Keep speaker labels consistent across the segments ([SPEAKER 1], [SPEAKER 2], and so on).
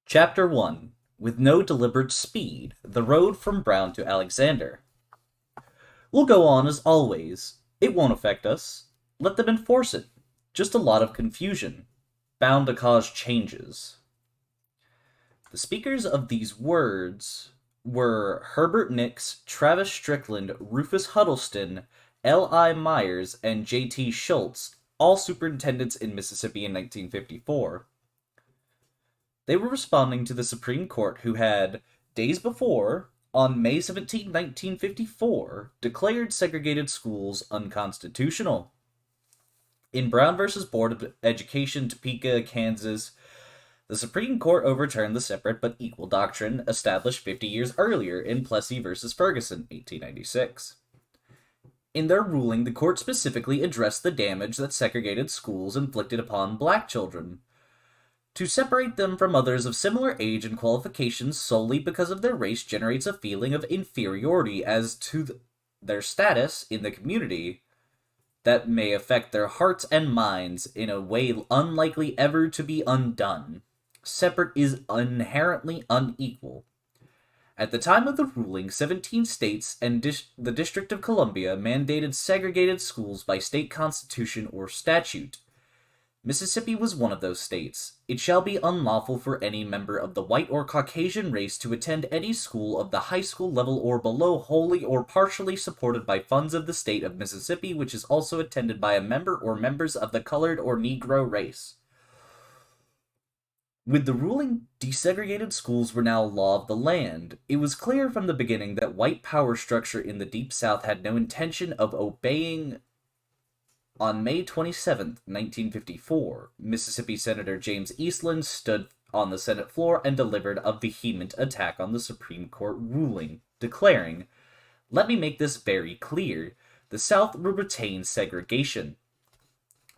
[SPEAKER 1] Chapter 1. With no deliberate speed, the road from Brown to Alexander. We'll go on as always. It won't affect us. Let them enforce it. Just a lot of confusion. Bound to cause changes. The speakers of these words were Herbert Nix, Travis Strickland, Rufus Huddleston, L.I. Myers, and J.T. Schultz, all superintendents in Mississippi in 1954. They were responding to the Supreme Court, who had, days before, on May 17, 1954, declared segregated schools unconstitutional. In Brown v. Board of Education, Topeka, Kansas, the Supreme Court overturned the separate but equal doctrine established 50 years earlier in Plessy v. Ferguson, 1896. In their ruling, the court specifically addressed the damage that segregated schools inflicted upon black children. To separate them from others of similar age and qualifications solely because of their race generates a feeling of inferiority as to their status in the community that may affect their hearts and minds in a way unlikely ever to be undone. Separate is inherently unequal. At the time of the ruling, 17 states and the District of Columbia mandated segregated schools by state constitution or statute. Mississippi was one of those states. It shall be unlawful for any member of the white or Caucasian race to attend any school of the high school level or below wholly or partially supported by funds of the state of Mississippi, which is also attended by a member or members of the colored or Negro race. With the ruling, desegregated schools were now law of the land. It was clear from the beginning that white power structure in the Deep South had no intention of obeying. On May 27, 1954, Mississippi Senator James Eastland stood on the Senate floor and delivered a vehement attack on the Supreme Court ruling, declaring, "Let me make this very clear. The South will retain segregation."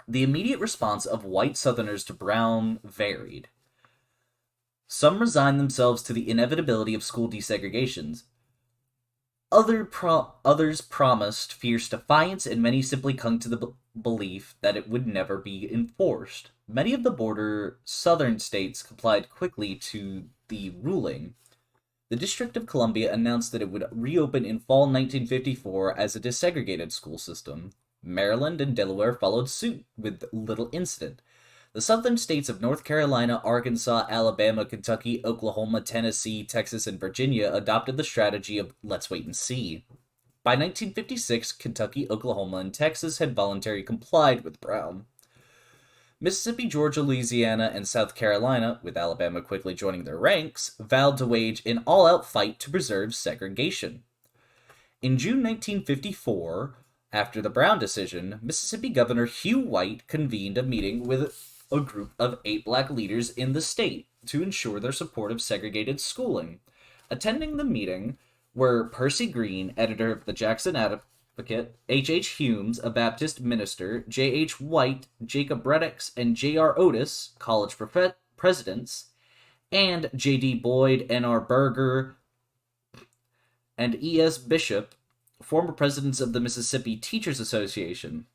[SPEAKER 1] The immediate response of white Southerners to Brown varied. Some resigned themselves to the inevitability of school desegregations. Others promised fierce defiance, and many simply clung to the belief that it would never be enforced. Many of the border southern states complied quickly to the ruling. The District of Columbia announced that it would reopen in fall 1954 as a desegregated school system. Maryland and Delaware followed suit with little incident. The southern states of North Carolina, Arkansas, Alabama, Kentucky, Oklahoma, Tennessee, Texas, and Virginia adopted the strategy of "let's wait and see." By 1956, Kentucky, Oklahoma, and Texas had voluntarily complied with Brown. Mississippi, Georgia, Louisiana, and South Carolina, with Alabama quickly joining their ranks, vowed to wage an all-out fight to preserve segregation. In June 1954, after the Brown decision, Mississippi Governor Hugh White convened a meeting with a group of 8 black leaders in the state to ensure their support of segregated schooling. Attending the meeting were Percy Green, editor of the Jackson Advocate, H. Humes, a Baptist minister, J. H. White, Jacob Reddix, and J. R. Otis, college presidents, and J. D. Boyd, N. R. Berger, and E. S. Bishop, former presidents of the Mississippi Teachers Association.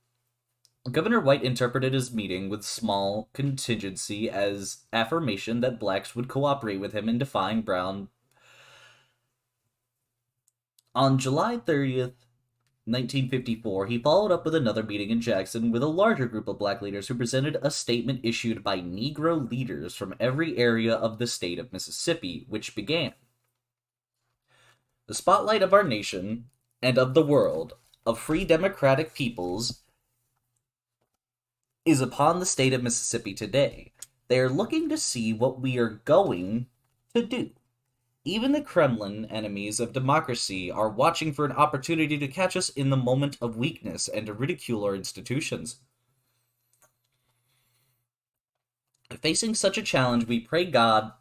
[SPEAKER 1] Governor White interpreted his meeting with small contingency as affirmation that blacks would cooperate with him in defying Brown. On July 30th, 1954, he followed up with another meeting in Jackson with a larger group of black leaders who presented a statement issued by Negro leaders from every area of the state of Mississippi, which began, "The spotlight of our nation and of the world, of free democratic peoples, is upon the state of Mississippi today. They are looking to see what we are going to do. Even the Kremlin enemies of democracy are watching for an opportunity to catch us in the moment of weakness and to ridicule our institutions. Facing such a challenge, we pray God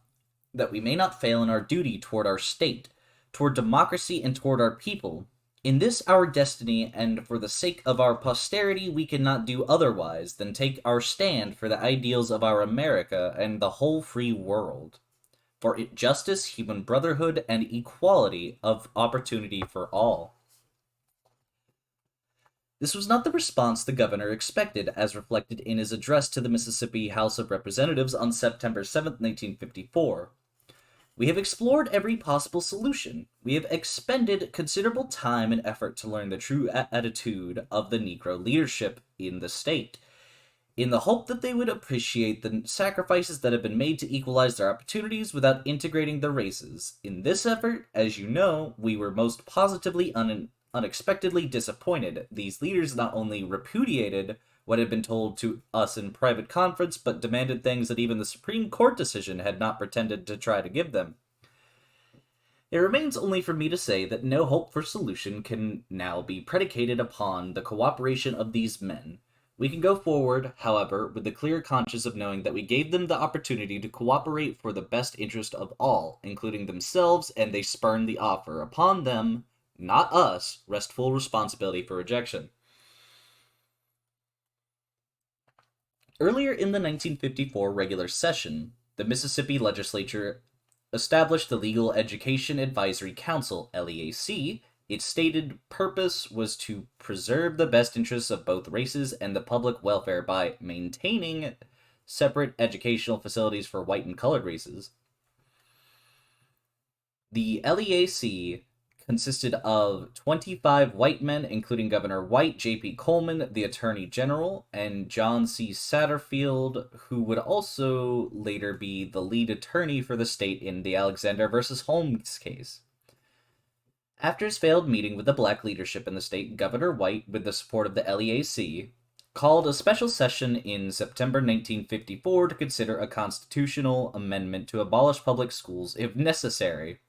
[SPEAKER 1] that we may not fail in our duty toward our state, toward democracy, and toward our people. In this our destiny, and for the sake of our posterity, we cannot do otherwise than take our stand for the ideals of our America and the whole free world, for justice, human brotherhood, and equality of opportunity for all." This was not the response the governor expected, as reflected in his address to the Mississippi House of Representatives on September 7, 1954. We have explored every possible solution. We have expended considerable time and effort to learn the true attitude of the Negro leadership in the state, in the hope that they would appreciate the sacrifices that have been made to equalize their opportunities without integrating the races. In this effort, as you know, we were most positively unexpectedly disappointed. These leaders not only repudiated what had been told to us in private conference, but demanded things that even the Supreme Court decision had not pretended to try to give them. It remains only for me to say that no hope for solution can now be predicated upon the cooperation of these men. We can go forward, however, with the clear conscience of knowing that we gave them the opportunity to cooperate for the best interest of all, including themselves, and they spurned the offer. Upon them, not us, rest full responsibility for rejection. Earlier in the 1954 regular session, the Mississippi legislature established the Legal Education Advisory Council, LEAC. Its stated purpose was to preserve the best interests of both races and the public welfare by maintaining separate educational facilities for white and colored races. The LEAC consisted of 25 white men, including Governor White, J.P. Coleman, the Attorney General, and John C. Satterfield, who would also later be the lead attorney for the state in the Alexander versus Holmes case. After his failed meeting with the black leadership in the state, Governor White, with the support of the LEAC, called a special session in September 1954 to consider a constitutional amendment to abolish public schools if necessary.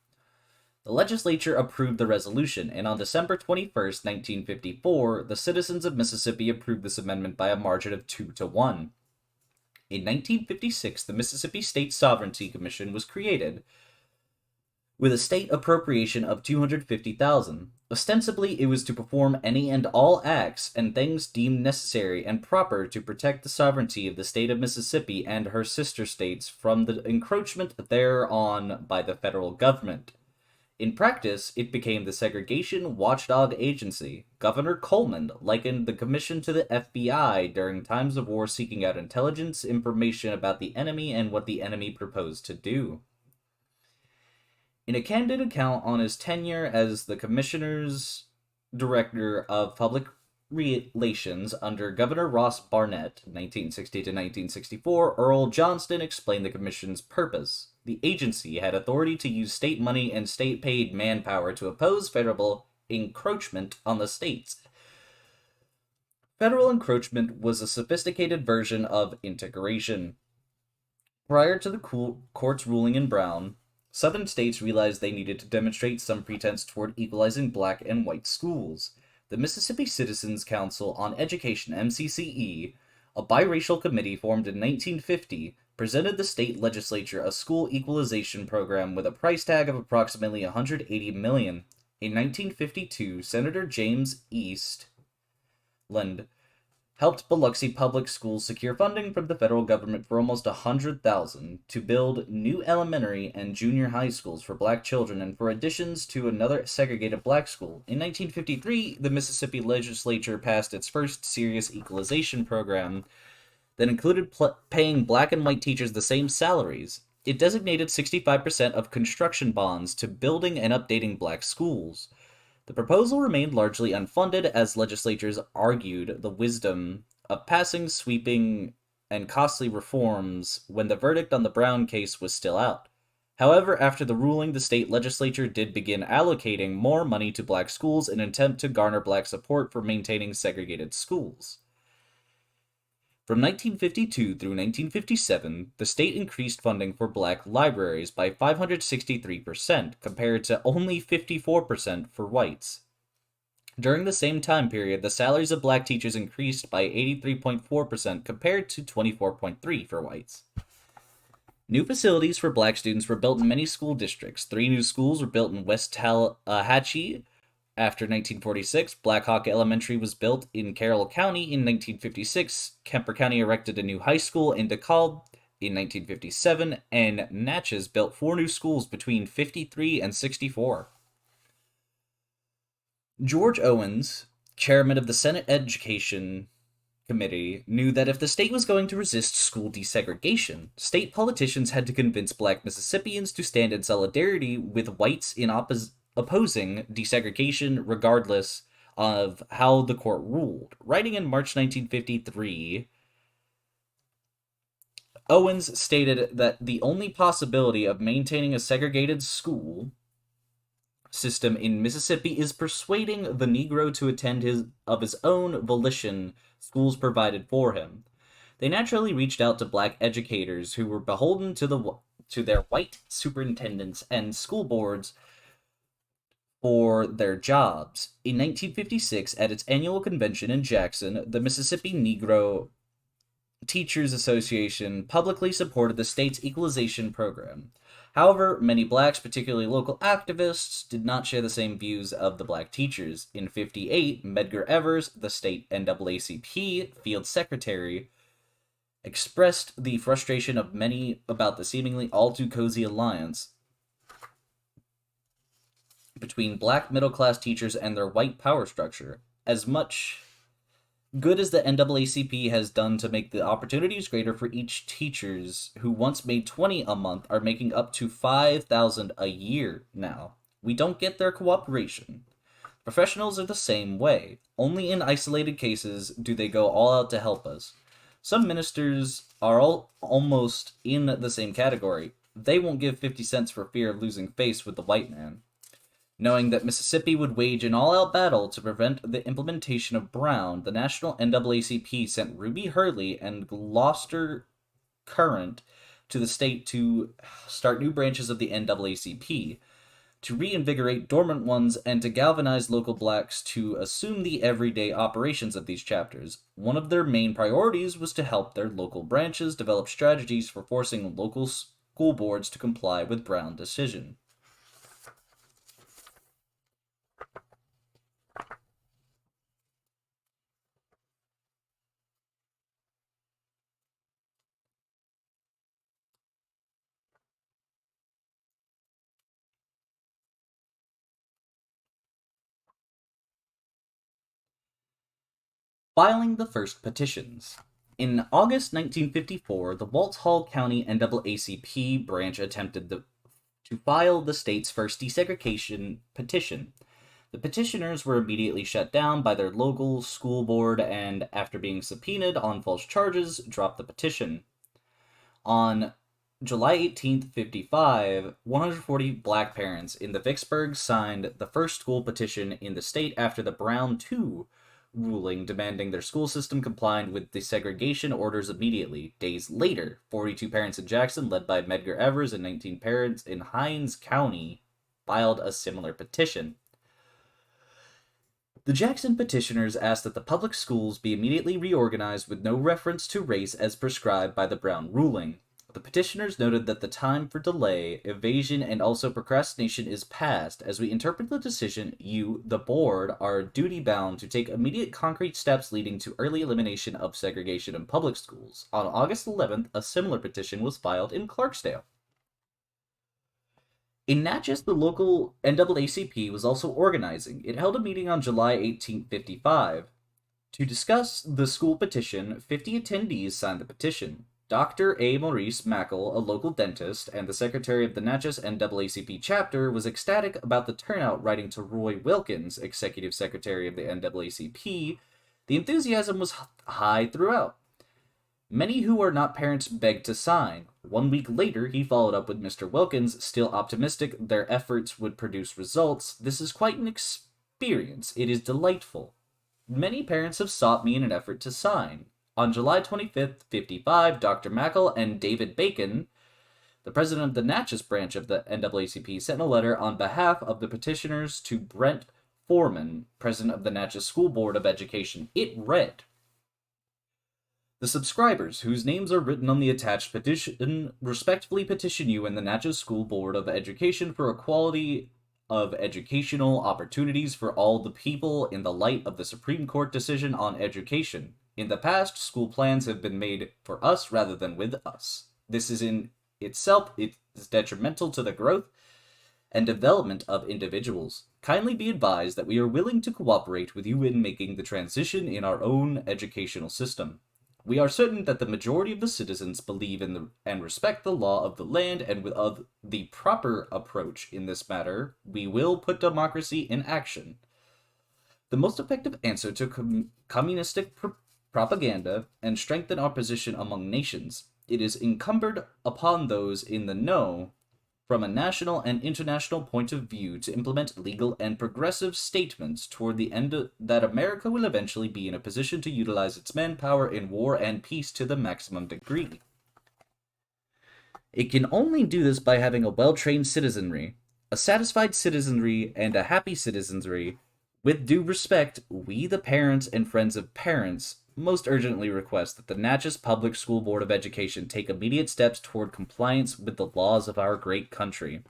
[SPEAKER 1] The legislature approved the resolution, and on December 21st, 1954, the citizens of Mississippi approved this amendment by a margin of 2-1. In 1956, the Mississippi State Sovereignty Commission was created, with a state appropriation of $250,000. Ostensibly, it was to perform any and all acts and things deemed necessary and proper to protect the sovereignty of the state of Mississippi and her sister states from the encroachment thereon by the federal government. In practice, it became the segregation watchdog agency. Governor Coleman likened the commission to the FBI during times of war, seeking out intelligence information about the enemy and what the enemy proposed to do. In a candid account on his tenure as the commissioner's director of public relations under Governor Ross Barnett, 1960 to 1964, Earl Johnston explained the commission's purpose. The agency had authority to use state money and state-paid manpower to oppose federal encroachment on the states. Federal encroachment was a sophisticated version of integration. Prior to the court's ruling in Brown, Southern states realized they needed to demonstrate some pretense toward equalizing black and white schools. The Mississippi Citizens Council on Education, MCCE, a biracial committee formed in 1950, presented the state legislature a school equalization program with a price tag of approximately $180 million. In 1952, Senator James Eastland helped Biloxi Public Schools secure funding from the federal government for almost $100,000 to build new elementary and junior high schools for black children and for additions to another segregated black school. In 1953, the Mississippi legislature passed its first serious equalization program that included paying black and white teachers the same salaries. It designated 65% of construction bonds to building and updating black schools. The proposal remained largely unfunded as legislatures argued the wisdom of passing sweeping and costly reforms when the verdict on the Brown case was still out. However, after the ruling, the state legislature did begin allocating more money to black schools in an attempt to garner black support for maintaining segregated schools. From 1952 through 1957, the state increased funding for black libraries by 563%, compared to only 54% for whites. During the same time period, the salaries of black teachers increased by 83.4% compared to 24.3% for whites. New facilities for black students were built in many school districts. 3 new schools were built in West Tallahatchie. After 1946, Black Hawk Elementary was built in Carroll County. In 1956, Kemper County erected a new high school in DeKalb in 1957, and Natchez built 4 new schools between 53 and 64. George Owens, chairman of the Senate Education Committee knew that if the state was going to resist school desegregation, state politicians had to convince black Mississippians to stand in solidarity with whites in opposing desegregation regardless of how the court ruled. Writing in March 1953, Owens stated that the only possibility of maintaining a segregated school system in Mississippi is persuading the Negro to attend of his own volition schools provided for him. They naturally reached out to black educators who were beholden to their white superintendents and school boards for their jobs. In 1956, at its annual convention in Jackson, the Mississippi Negro Teachers Association publicly supported the state's equalization program. However, many blacks, particularly local activists, did not share the same views of the black teachers. In 1958, Medgar Evers, the state NAACP field secretary, expressed the frustration of many about the seemingly all too cozy alliance between black middle-class teachers and their white power structure. As much good as the NAACP has done to make the opportunities greater for each teachers who once made $20 a month are making up to $5,000 a year now. We don't get their cooperation. Professionals are the same way. Only in isolated cases do they go all out to help us. Some ministers are almost in the same category. They won't give 50 cents for fear of losing face with the white man. Knowing that Mississippi would wage an all-out battle to prevent the implementation of Brown, the National NAACP sent Ruby Hurley and Gloucester Current to the state to start new branches of the NAACP, to reinvigorate dormant ones, and to galvanize local blacks to assume the everyday operations of these chapters. One of their main priorities was to help their local branches develop strategies for forcing local school boards to comply with Brown's decision. Filing the first petitions. In August 1954, the Walthall County NAACP branch attempted to file the state's first desegregation petition. The petitioners were immediately shut down by their local school board and, after being subpoenaed on false charges, dropped the petition. On July 18, 1955, 140 black parents in the Vicksburg signed the first school petition in the state after the Brown II ruling demanding their school system complied with desegregation orders immediately. Days later, 42 parents in Jackson, led by Medgar Evers, and 19 parents in Hinds County, filed a similar petition. The Jackson petitioners asked that the public schools be immediately reorganized with no reference to race as prescribed by the Brown ruling. The petitioners noted that the time for delay, evasion, and also procrastination is past. As we interpret the decision, you, the board, are duty-bound to take immediate concrete steps leading to early elimination of segregation in public schools. On August 11th, a similar petition was filed in Clarksdale. In Natchez, the local NAACP was also organizing. It held a meeting on July 18, 1955. To discuss the school petition, 50 attendees signed the petition. Dr. A. Maurice Mackle, a local dentist and the secretary of the Natchez NAACP chapter, was ecstatic about the turnout, writing to Roy Wilkins, executive secretary of the NAACP. The enthusiasm was high throughout. Many who are not parents begged to sign. 1 week later, he followed up with Mr. Wilkins, still optimistic their efforts would produce results. This is quite an experience. It is delightful. Many parents have sought me in an effort to sign. On July 25th, 1955, Dr. Mackle and David Bacon, the president of the Natchez branch of the NAACP, sent a letter on behalf of the petitioners to Brent Foreman, president of the Natchez School Board of Education. It read, "The subscribers, whose names are written on the attached petition, respectfully petition you and the Natchez School Board of Education for equality of educational opportunities for all the people in the light of the Supreme Court decision on education. In the past, school plans have been made for us rather than with us. This is in itself, it is detrimental to the growth and development of individuals. Kindly be advised that we are willing to cooperate with you in making the transition in our own educational system. We are certain that the majority of the citizens believe in and respect the law of the land, and with the proper approach in this matter, we will put democracy in action. The most effective answer to communistic propaganda and strengthen our position among nations. It is incumbent upon those in the know from a national and international point of view to implement legal and progressive statements toward the end that America will eventually be in a position to utilize its manpower in war and peace to the maximum degree. It can only do this by having a well-trained citizenry, a satisfied citizenry, and a happy citizenry. With due respect, we, the parents and friends of parents, most urgently request that the Natchez Public School Board of Education take immediate steps toward compliance with the laws of our great country.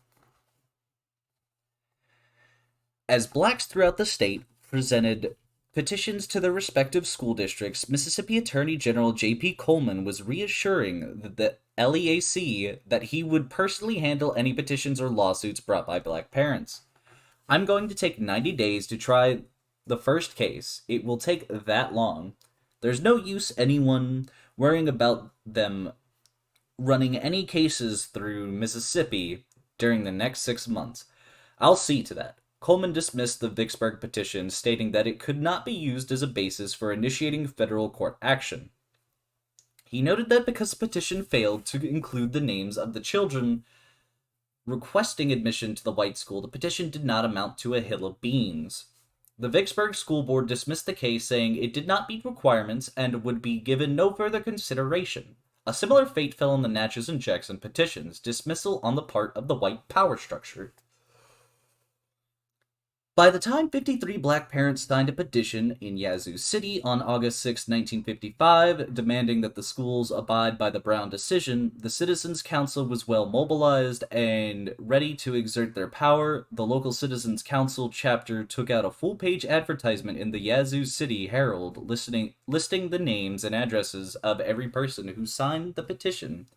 [SPEAKER 1] As blacks throughout the state presented petitions to their respective school districts, Mississippi Attorney General J.P. Coleman was reassuring the LEAC that he would personally handle any petitions or lawsuits brought by black parents. I'm going to take 90 days to try the first case. It will take that long. There's no use anyone worrying about them running any cases through Mississippi during the next 6 months. I'll see to that. Coleman dismissed the Vicksburg petition, stating that it could not be used as a basis for initiating federal court action. He noted that because the petition failed to include the names of the children requesting admission to the white school, the petition did not amount to a hill of beans. The Vicksburg School Board dismissed the case, saying it did not meet requirements and would be given no further consideration. A similar fate fell on the Natchez and Jackson petitions, dismissal on the part of the white power structure. By the time 53 black parents signed a petition in Yazoo City on August 6, 1955, demanding that the schools abide by the Brown decision, the Citizens Council was well mobilized and ready to exert their power. The local Citizens Council chapter took out a full-page advertisement in the Yazoo City Herald listing the names and addresses of every person who signed the petition.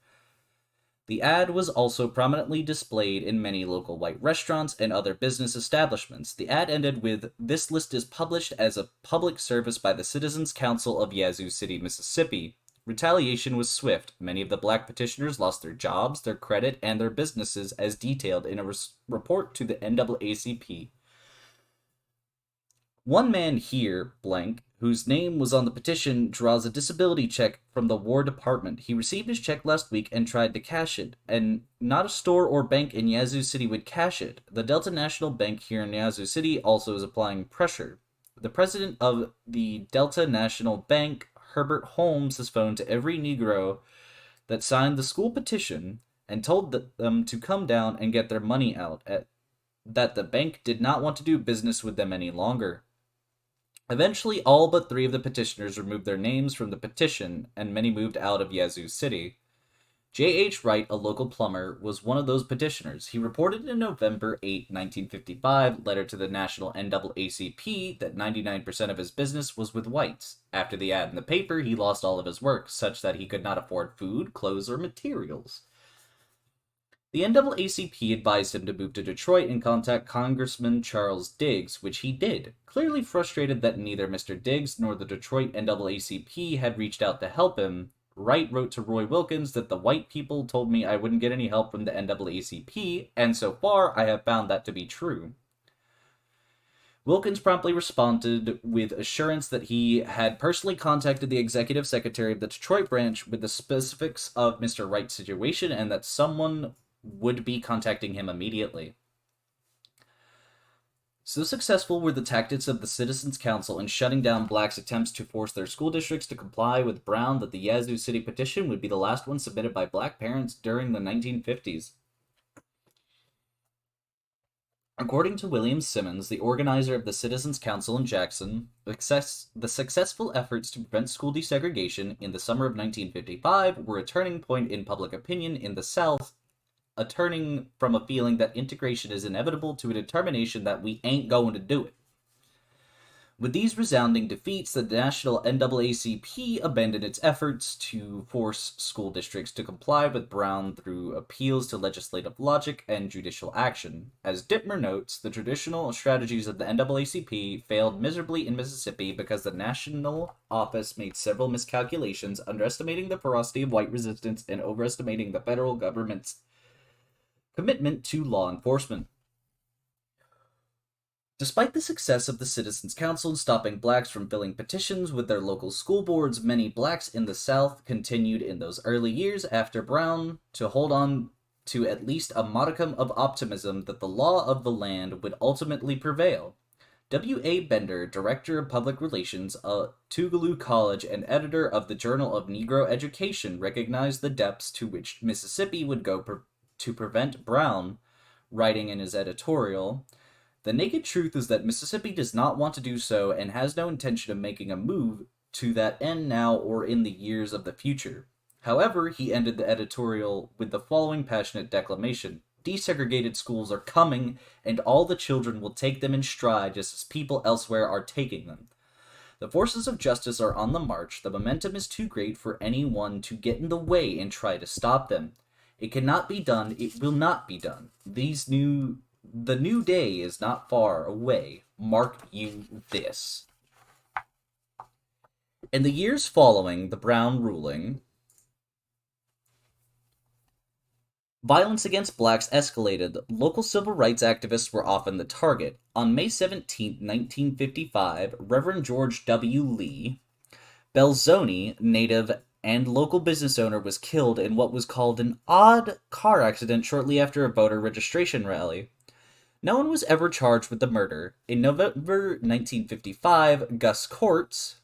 [SPEAKER 1] The ad was also prominently displayed in many local white restaurants and other business establishments. The ad ended with, "This list is published as a public service by the Citizens Council of Yazoo City, Mississippi." Retaliation was swift. Many of the black petitioners lost their jobs, their credit, and their businesses, as detailed in a report to the NAACP. One man here, blank, whose name was on the petition, draws a disability check from the War Department. He received his check last week and tried to cash it, and not a store or bank in Yazoo City would cash it. The Delta National Bank here in Yazoo City also is applying pressure. The president of the Delta National Bank, Herbert Holmes, has phoned to every Negro that signed the school petition and told them to come down and get their money out, that the bank did not want to do business with them any longer. Eventually, all but 3 of the petitioners removed their names from the petition, and many moved out of Yazoo City. J.H. Wright, a local plumber, was one of those petitioners. He reported in November 8, 1955, letter to the National NAACP that 99% of his business was with whites. After the ad in the paper, he lost all of his work, such that he could not afford food, clothes, or materials. The NAACP advised him to move to Detroit and contact Congressman Charles Diggs, which he did. Clearly frustrated that neither Mr. Diggs nor the Detroit NAACP had reached out to help him, Wright wrote to Roy Wilkins that the white people told me I wouldn't get any help from the NAACP, and so far I have found that to be true. Wilkins promptly responded with assurance that he had personally contacted the executive secretary of the Detroit branch with the specifics of Mr. Wright's situation and that someone would be contacting him immediately. So successful were the tactics of the Citizens Council in shutting down blacks' attempts to force their school districts to comply with Brown that the Yazoo City petition would be the last one submitted by black parents during the 1950s. According to William Simmons, the organizer of the Citizens Council in Jackson, the successful efforts to prevent school desegregation in the summer of 1955 were a turning point in public opinion in the South, a turning from a feeling that integration is inevitable to a determination that we ain't going to do it. With these resounding defeats, the national NAACP abandoned its efforts to force school districts to comply with Brown through appeals to legislative logic and judicial action. As Dittmer notes, the traditional strategies of the NAACP failed miserably in Mississippi because the national office made several miscalculations, underestimating the ferocity of white resistance and overestimating the federal government's commitment to law enforcement. Despite the success of the Citizens Council in stopping blacks from filling petitions with their local school boards, many blacks in the South continued in those early years after Brown to hold on to at least a modicum of optimism that the law of the land would ultimately prevail. W.A. Bender, Director of Public Relations at Tougaloo College and editor of the Journal of Negro Education, recognized the depths to which Mississippi would go to prevent Brown, writing in his editorial, "The naked truth is that Mississippi does not want to do so and has no intention of making a move to that end now or in the years of the future." However, he ended the editorial with the following passionate declamation: "Desegregated schools are coming, and all the children will take them in stride just as people elsewhere are taking them. The forces of justice are on the march. The momentum is too great for anyone to get in the way and try to stop them. It cannot be done. It will not be done. The new day is not far away. Mark you this." In the years following the Brown ruling, violence against blacks escalated. Local civil rights activists were often the target. On May 17, 1955, Reverend George W. Lee, Belzoni native and local business owner, was killed in what was called an odd car accident shortly after a voter registration rally. No one was ever charged with the murder. In November 1955, Gus Courts,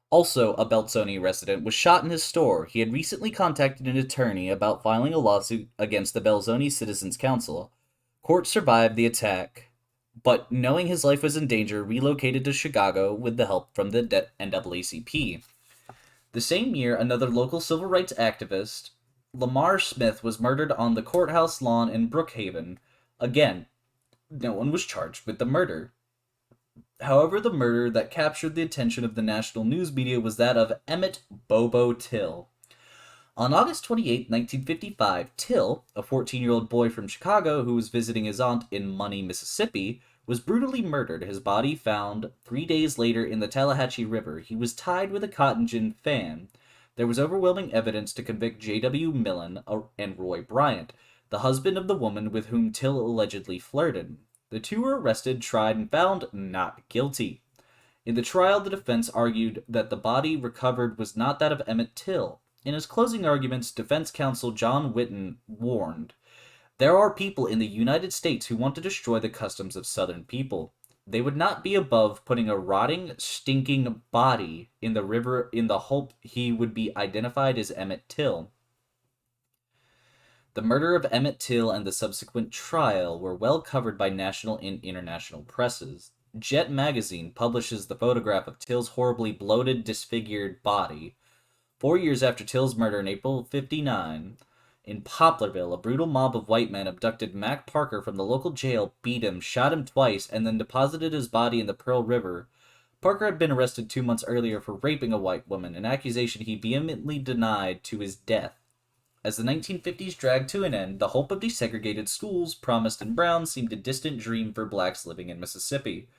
[SPEAKER 1] also a Belzoni resident, was shot in his store. He had recently contacted an attorney about filing a lawsuit against the Belzoni Citizens Council. Courts survived the attack, but knowing his life was in danger, relocated to Chicago with the help from the NAACP. The same year, another local civil rights activist, Lamar Smith, was murdered on the courthouse lawn in Brookhaven. Again, no one was charged with the murder. However, the murder that captured the attention of the national news media was that of Emmett Bobo Till. On August 28, 1955, Till, a 14-year-old boy from Chicago who was visiting his aunt in Money, Mississippi, was brutally murdered, his body found 3 days later in the Tallahatchie River. He was tied with a cotton gin fan. There was overwhelming evidence to convict J.W. Millen and Roy Bryant, the husband of the woman with whom Till allegedly flirted. The two were arrested, tried, and found not guilty. In the trial, the defense argued that the body recovered was not that of Emmett Till. In his closing arguments, defense counsel John Whitten warned, "There are people in the United States who want to destroy the customs of Southern people. They would not be above putting a rotting, stinking body in the river in the hope he would be identified as Emmett Till." The murder of Emmett Till and the subsequent trial were well covered by national and international presses. Jet magazine publishes the photograph of Till's horribly bloated, disfigured body. 4 years after Till's murder in April '59, in Poplarville, a brutal mob of white men abducted Mac Parker from the local jail, beat him, shot him twice, and then deposited his body in the Pearl River. Parker had been arrested 2 months earlier for raping a white woman, an accusation he vehemently denied to his death. As the 1950s dragged to an end, the hope of desegregated schools promised in Brown seemed a distant dream for blacks living in Mississippi.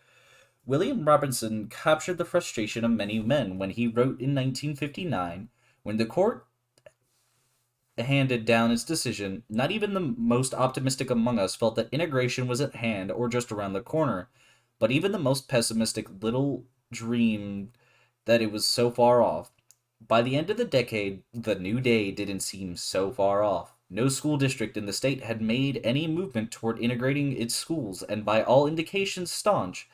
[SPEAKER 1] William Robinson captured the frustration of many men when he wrote in 1959, "When the court handed down its decision, not even the most optimistic among us felt that integration was at hand or just around the corner, but even the most pessimistic little dreamed that it was so far off. By the end of the decade, the new day didn't seem so far off. No school district in the state had made any movement toward integrating its schools, and by all indications staunch,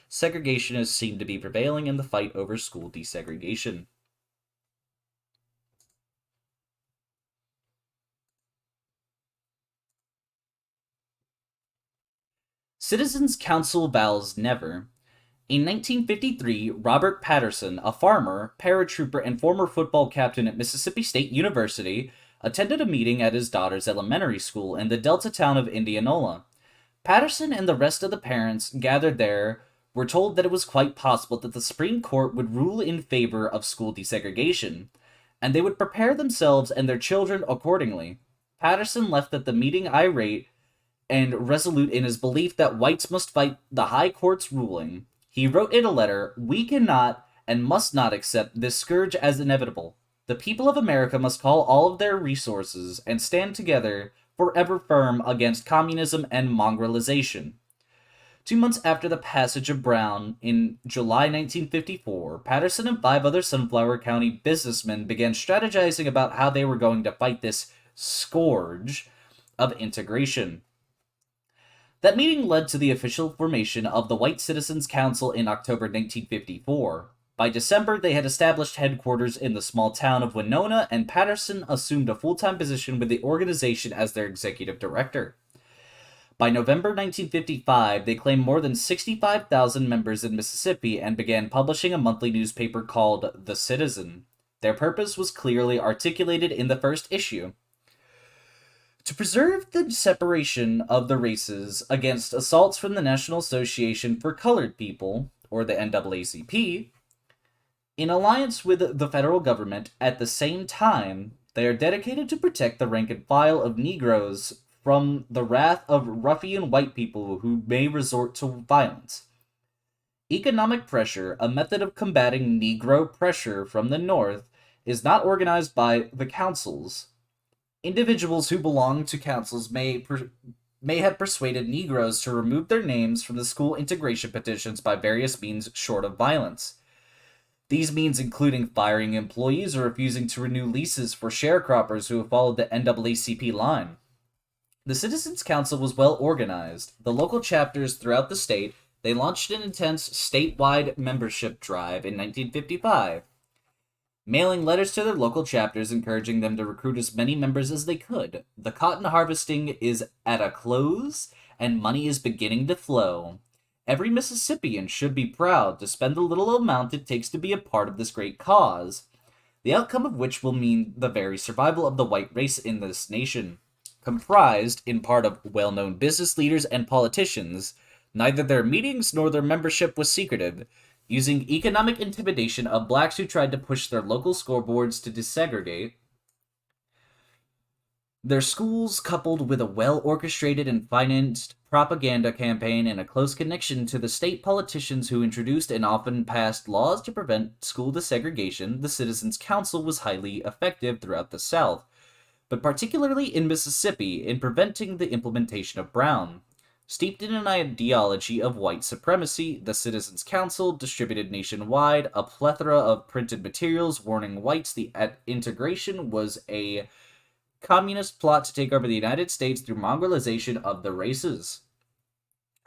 [SPEAKER 1] segregationists seemed to be prevailing in the fight over school desegregation." Citizens Council vows never. In 1953, Robert Patterson, a farmer, paratrooper, and former football captain at Mississippi State University, attended a meeting at his daughter's elementary school in the Delta town of Indianola. Patterson and the rest of the parents gathered there were told that it was quite possible that the Supreme Court would rule in favor of school desegregation, and they would prepare themselves and their children accordingly. Patterson left at the meeting irate and resolute in his belief that whites must fight the High Court's ruling. He wrote in a letter, "We cannot and must not accept this scourge as inevitable. The people of America must call all of their resources and stand together forever firm against communism and mongrelization." 2 months after the passage of Brown, in July 1954, Patterson and 5 other Sunflower County businessmen began strategizing about how they were going to fight this scourge of integration. That meeting led to the official formation of the White Citizens Council in October 1954. By December, they had established headquarters in the small town of Winona, and Patterson assumed a full-time position with the organization as their executive director. By November 1955, they claimed more than 65,000 members in Mississippi and began publishing a monthly newspaper called The Citizen. Their purpose was clearly articulated in the first issue: to preserve the separation of the races against assaults from the National Association for Colored People, or the NAACP, in alliance with the federal government. At the same time, they are dedicated to protect the rank and file of Negroes from the wrath of ruffian white people who may resort to violence. Economic pressure, a method of combating Negro pressure from the North, is not organized by the councils. Individuals who belong to councils may have persuaded Negroes to remove their names from the school integration petitions by various means short of violence. These means including firing employees or refusing to renew leases for sharecroppers who have followed the NAACP line. The Citizens Council was well organized. The local chapters throughout the state, they launched an intense statewide membership drive in 1955, mailing letters to their local chapters encouraging them to recruit as many members as they could. The cotton harvesting is at a close, and money is beginning to flow. Every Mississippian should be proud to spend the little amount it takes to be a part of this great cause, the outcome of which will mean the very survival of the white race in this nation. Comprised, in part, of well-known business leaders and politicians, neither their meetings nor their membership was secretive, using economic intimidation of blacks who tried to push their local scoreboards to desegregate their schools, coupled with a well-orchestrated and financed propaganda campaign and a close connection to the state politicians who introduced and often passed laws to prevent school desegregation. The Citizens Council was highly effective throughout the South, but particularly in Mississippi, in preventing the implementation of Brown. Steeped in an ideology of white supremacy, the Citizens Council distributed nationwide a plethora of printed materials warning whites that integration was a communist plot to take over the United States through mongrelization of the races.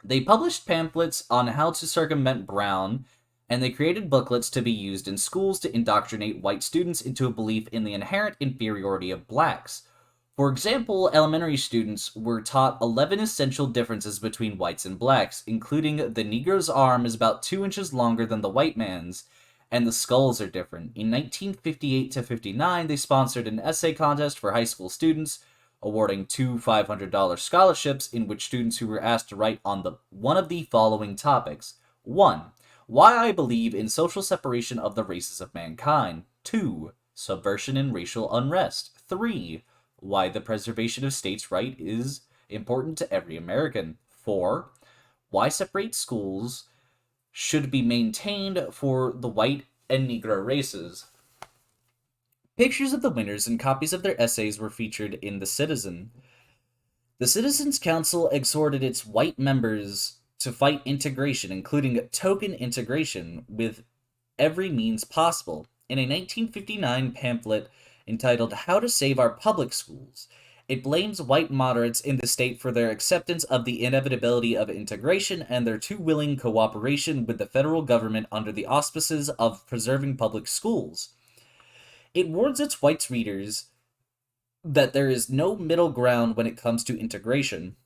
[SPEAKER 1] They published pamphlets on how to circumvent Brown, and they created booklets to be used in schools to indoctrinate white students into a belief in the inherent inferiority of blacks. For example, elementary students were taught 11 essential differences between whites and blacks, including the Negro's arm is about 2 inches longer than the white man's, and the skulls are different. In 1958 to 59, they sponsored an essay contest for high school students, awarding 2 $500 scholarships in which students who were asked to write on one of the following topics. 1. Why I believe in social separation of the races of mankind. 2. Subversion and racial unrest. 3. Why the preservation of states' right is important to every American. 4. Why separate schools should be maintained for the white and Negro races. Pictures of the winners and copies of their essays were featured in The Citizen. The Citizens Council exhorted its white members to fight integration, including token integration, with every means possible. In a 1959 pamphlet entitled How to Save Our Public Schools, it blames white moderates in the state for their acceptance of the inevitability of integration and their too willing cooperation with the federal government under the auspices of preserving public schools. It warns its white readers that there is no middle ground when it comes to integration.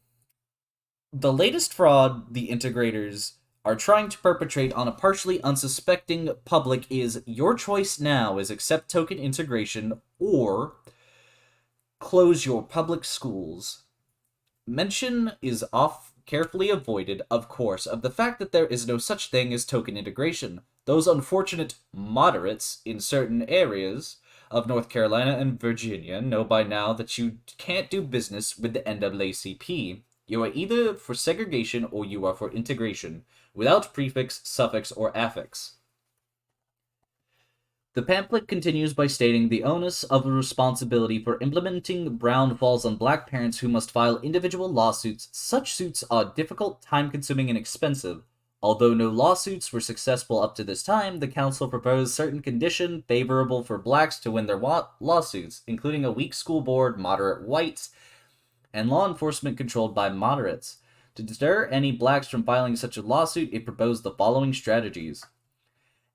[SPEAKER 1] The latest fraud the integrators are trying to perpetrate on a partially unsuspecting public is your choice now is accept token integration or close your public schools. Mention is off carefully avoided, of course, of the fact that there is no such thing as token integration. Those unfortunate moderates in certain areas of North Carolina and Virginia know by now that you can't do business with the NAACP. You are either for segregation or you are for integration, without prefix, suffix, or affix. The pamphlet continues by stating the onus of the responsibility for implementing Brown falls on black parents who must file individual lawsuits. Such suits are difficult, time-consuming, and expensive. Although no lawsuits were successful up to this time, the council proposed certain conditions favorable for blacks to win their lawsuits, including a weak school board, moderate whites, and law enforcement controlled by moderates. To deter any blacks from filing such a lawsuit, it proposed the following strategies.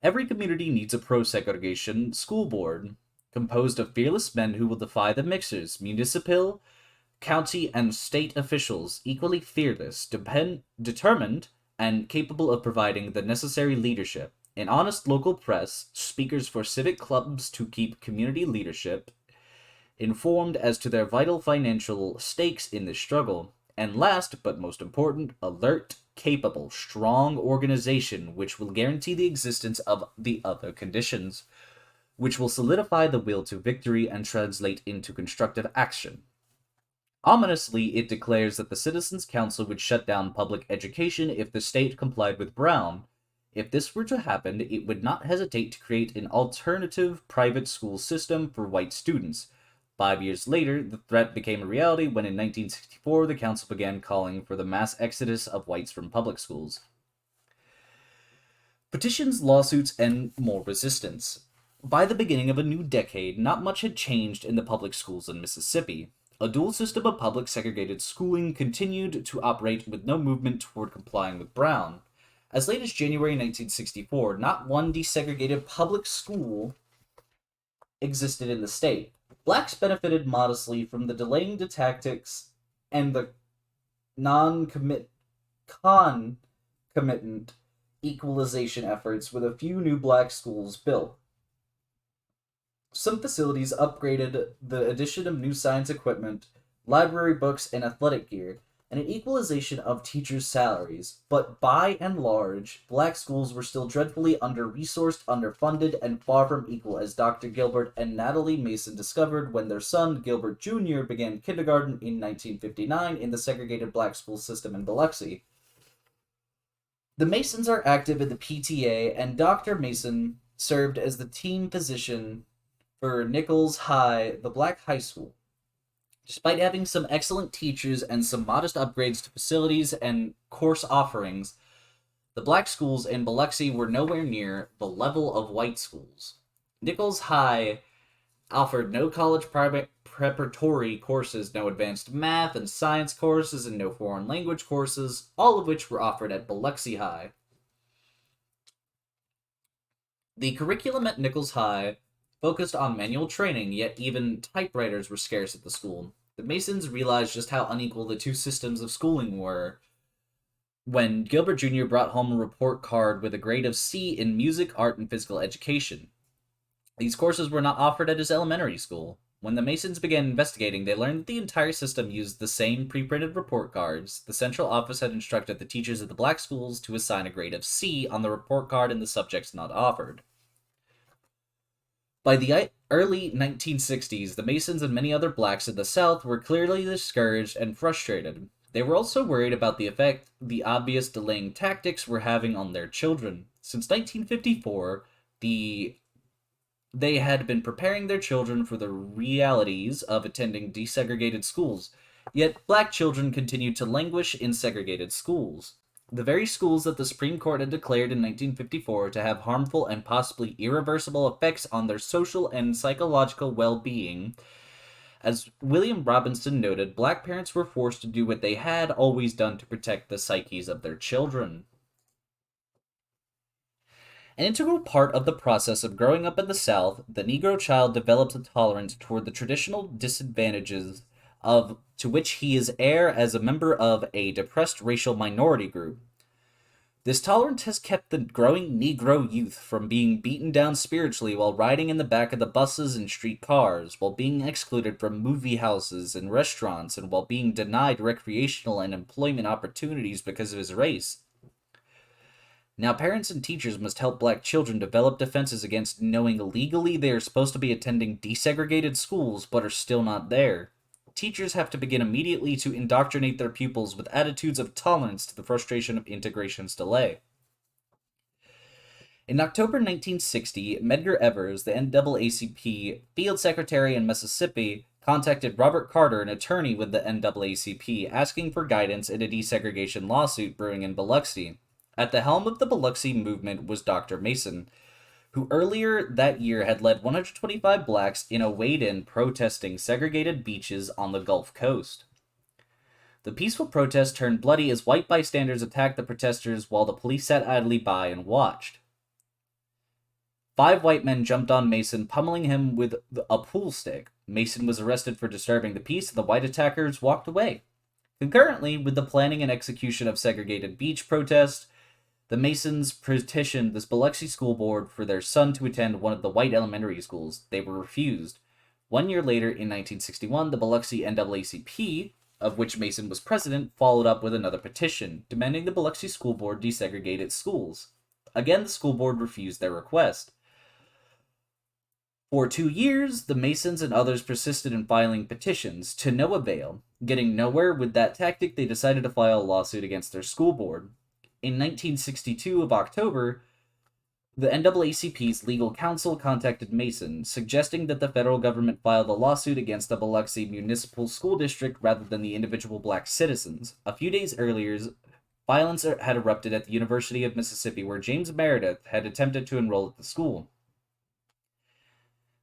[SPEAKER 1] Every community needs a pro-segregation school board, composed of fearless men who will defy the mixers, municipal, county, and state officials, equally fearless, determined, and capable of providing the necessary leadership. An honest local press, speakers for civic clubs to keep community leadership informed as to their vital financial stakes in this struggle, and last but most important, alert, capable, strong organization which will guarantee the existence of the other conditions, which will solidify the will to victory and translate into constructive action. Ominously, it declares that the Citizens' Council would shut down public education if the state complied with Brown. If this were to happen, it would not hesitate to create an alternative private school system for white students. 5 years later, the threat became a reality when in 1964 the council began calling for the mass exodus of whites from public schools. Petitions, lawsuits, and more resistance. By the beginning of a new decade, not much had changed in the public schools in Mississippi. A dual system of public segregated schooling continued to operate with no movement toward complying with Brown. As late as January 1964, not one desegregated public school existed in the state. Blacks benefited modestly from the delaying tactics and the concomitant equalization efforts, with a few new black schools built. Some facilities upgraded the addition of new science equipment, library books, and athletic gear, and an equalization of teachers' salaries, but by and large, black schools were still dreadfully under-resourced, underfunded, and far from equal, as Dr. Gilbert and Natalie Mason discovered when their son, Gilbert Jr., began kindergarten in 1959 in the segregated black school system in Biloxi. The Masons are active in the PTA, and Dr. Mason served as the team physician for Nichols High, the black high school. Despite having some excellent teachers and some modest upgrades to facilities and course offerings, the black schools in Biloxi were nowhere near the level of white schools. Nichols High offered no college preparatory courses, no advanced math and science courses, and no foreign language courses, all of which were offered at Biloxi High. The curriculum at Nichols High focused on manual training, yet even typewriters were scarce at the school. The Masons realized just how unequal the two systems of schooling were when Gilbert Jr. brought home a report card with a grade of C in music, art, and physical education. These courses were not offered at his elementary school. When the Masons began investigating, they learned that the entire system used the same pre-printed report cards. The central office had instructed the teachers of the black schools to assign a grade of C on the report card in the subjects not offered. By the early 1960s, the Masons and many other blacks in the South were clearly discouraged and frustrated. They were also worried about the effect the obvious delaying tactics were having on their children. Since 1954, they had been preparing their children for the realities of attending desegregated schools, yet black children continued to languish in segregated schools. The very schools that the Supreme Court had declared in 1954 to have harmful and possibly irreversible effects on their social and psychological well-being. As William Robinson noted, black parents were forced to do what they had always done to protect the psyches of their children. An integral part of the process of growing up in the South, the Negro child develops a tolerance toward the traditional disadvantages to which he is heir as a member of a depressed racial minority group. This tolerance has kept the growing Negro youth from being beaten down spiritually while riding in the back of the buses and street cars, while being excluded from movie houses and restaurants, and while being denied recreational and employment opportunities because of his race. Now, parents and teachers must help black children develop defenses against knowing legally they are supposed to be attending desegregated schools but are still not there. Teachers have to begin immediately to indoctrinate their pupils with attitudes of tolerance to the frustration of integration's delay. In October 1960, Medgar Evers, the NAACP field secretary in Mississippi, contacted Robert Carter, an attorney with the NAACP, asking for guidance in a desegregation lawsuit brewing in Biloxi. At the helm of the Biloxi movement was Dr. Mason, who earlier that year had led 125 blacks in a wade-in protesting segregated beaches on the Gulf Coast. The peaceful protest turned bloody as white bystanders attacked the protesters while the police sat idly by and watched. 5 white men jumped on Mason, pummeling him with a pool stick. Mason was arrested for disturbing the peace, and the white attackers walked away. Concurrently with the planning and execution of segregated beach protests, the Masons petitioned the Biloxi School Board for their son to attend one of the white elementary schools. They were refused. 1 year later, in 1961, the Biloxi NAACP, of which Mason was president, followed up with another petition, demanding the Biloxi School Board desegregate its schools. Again, the school board refused their request. For 2 years, the Masons and others persisted in filing petitions, to no avail. Getting nowhere with that tactic, they decided to file a lawsuit against their school board. In 1962 of October, the NAACP's legal counsel contacted Mason, suggesting that the federal government file the lawsuit against the Biloxi Municipal School District rather than the individual black citizens. A few days earlier, violence had erupted at the University of Mississippi, where James Meredith had attempted to enroll at the school.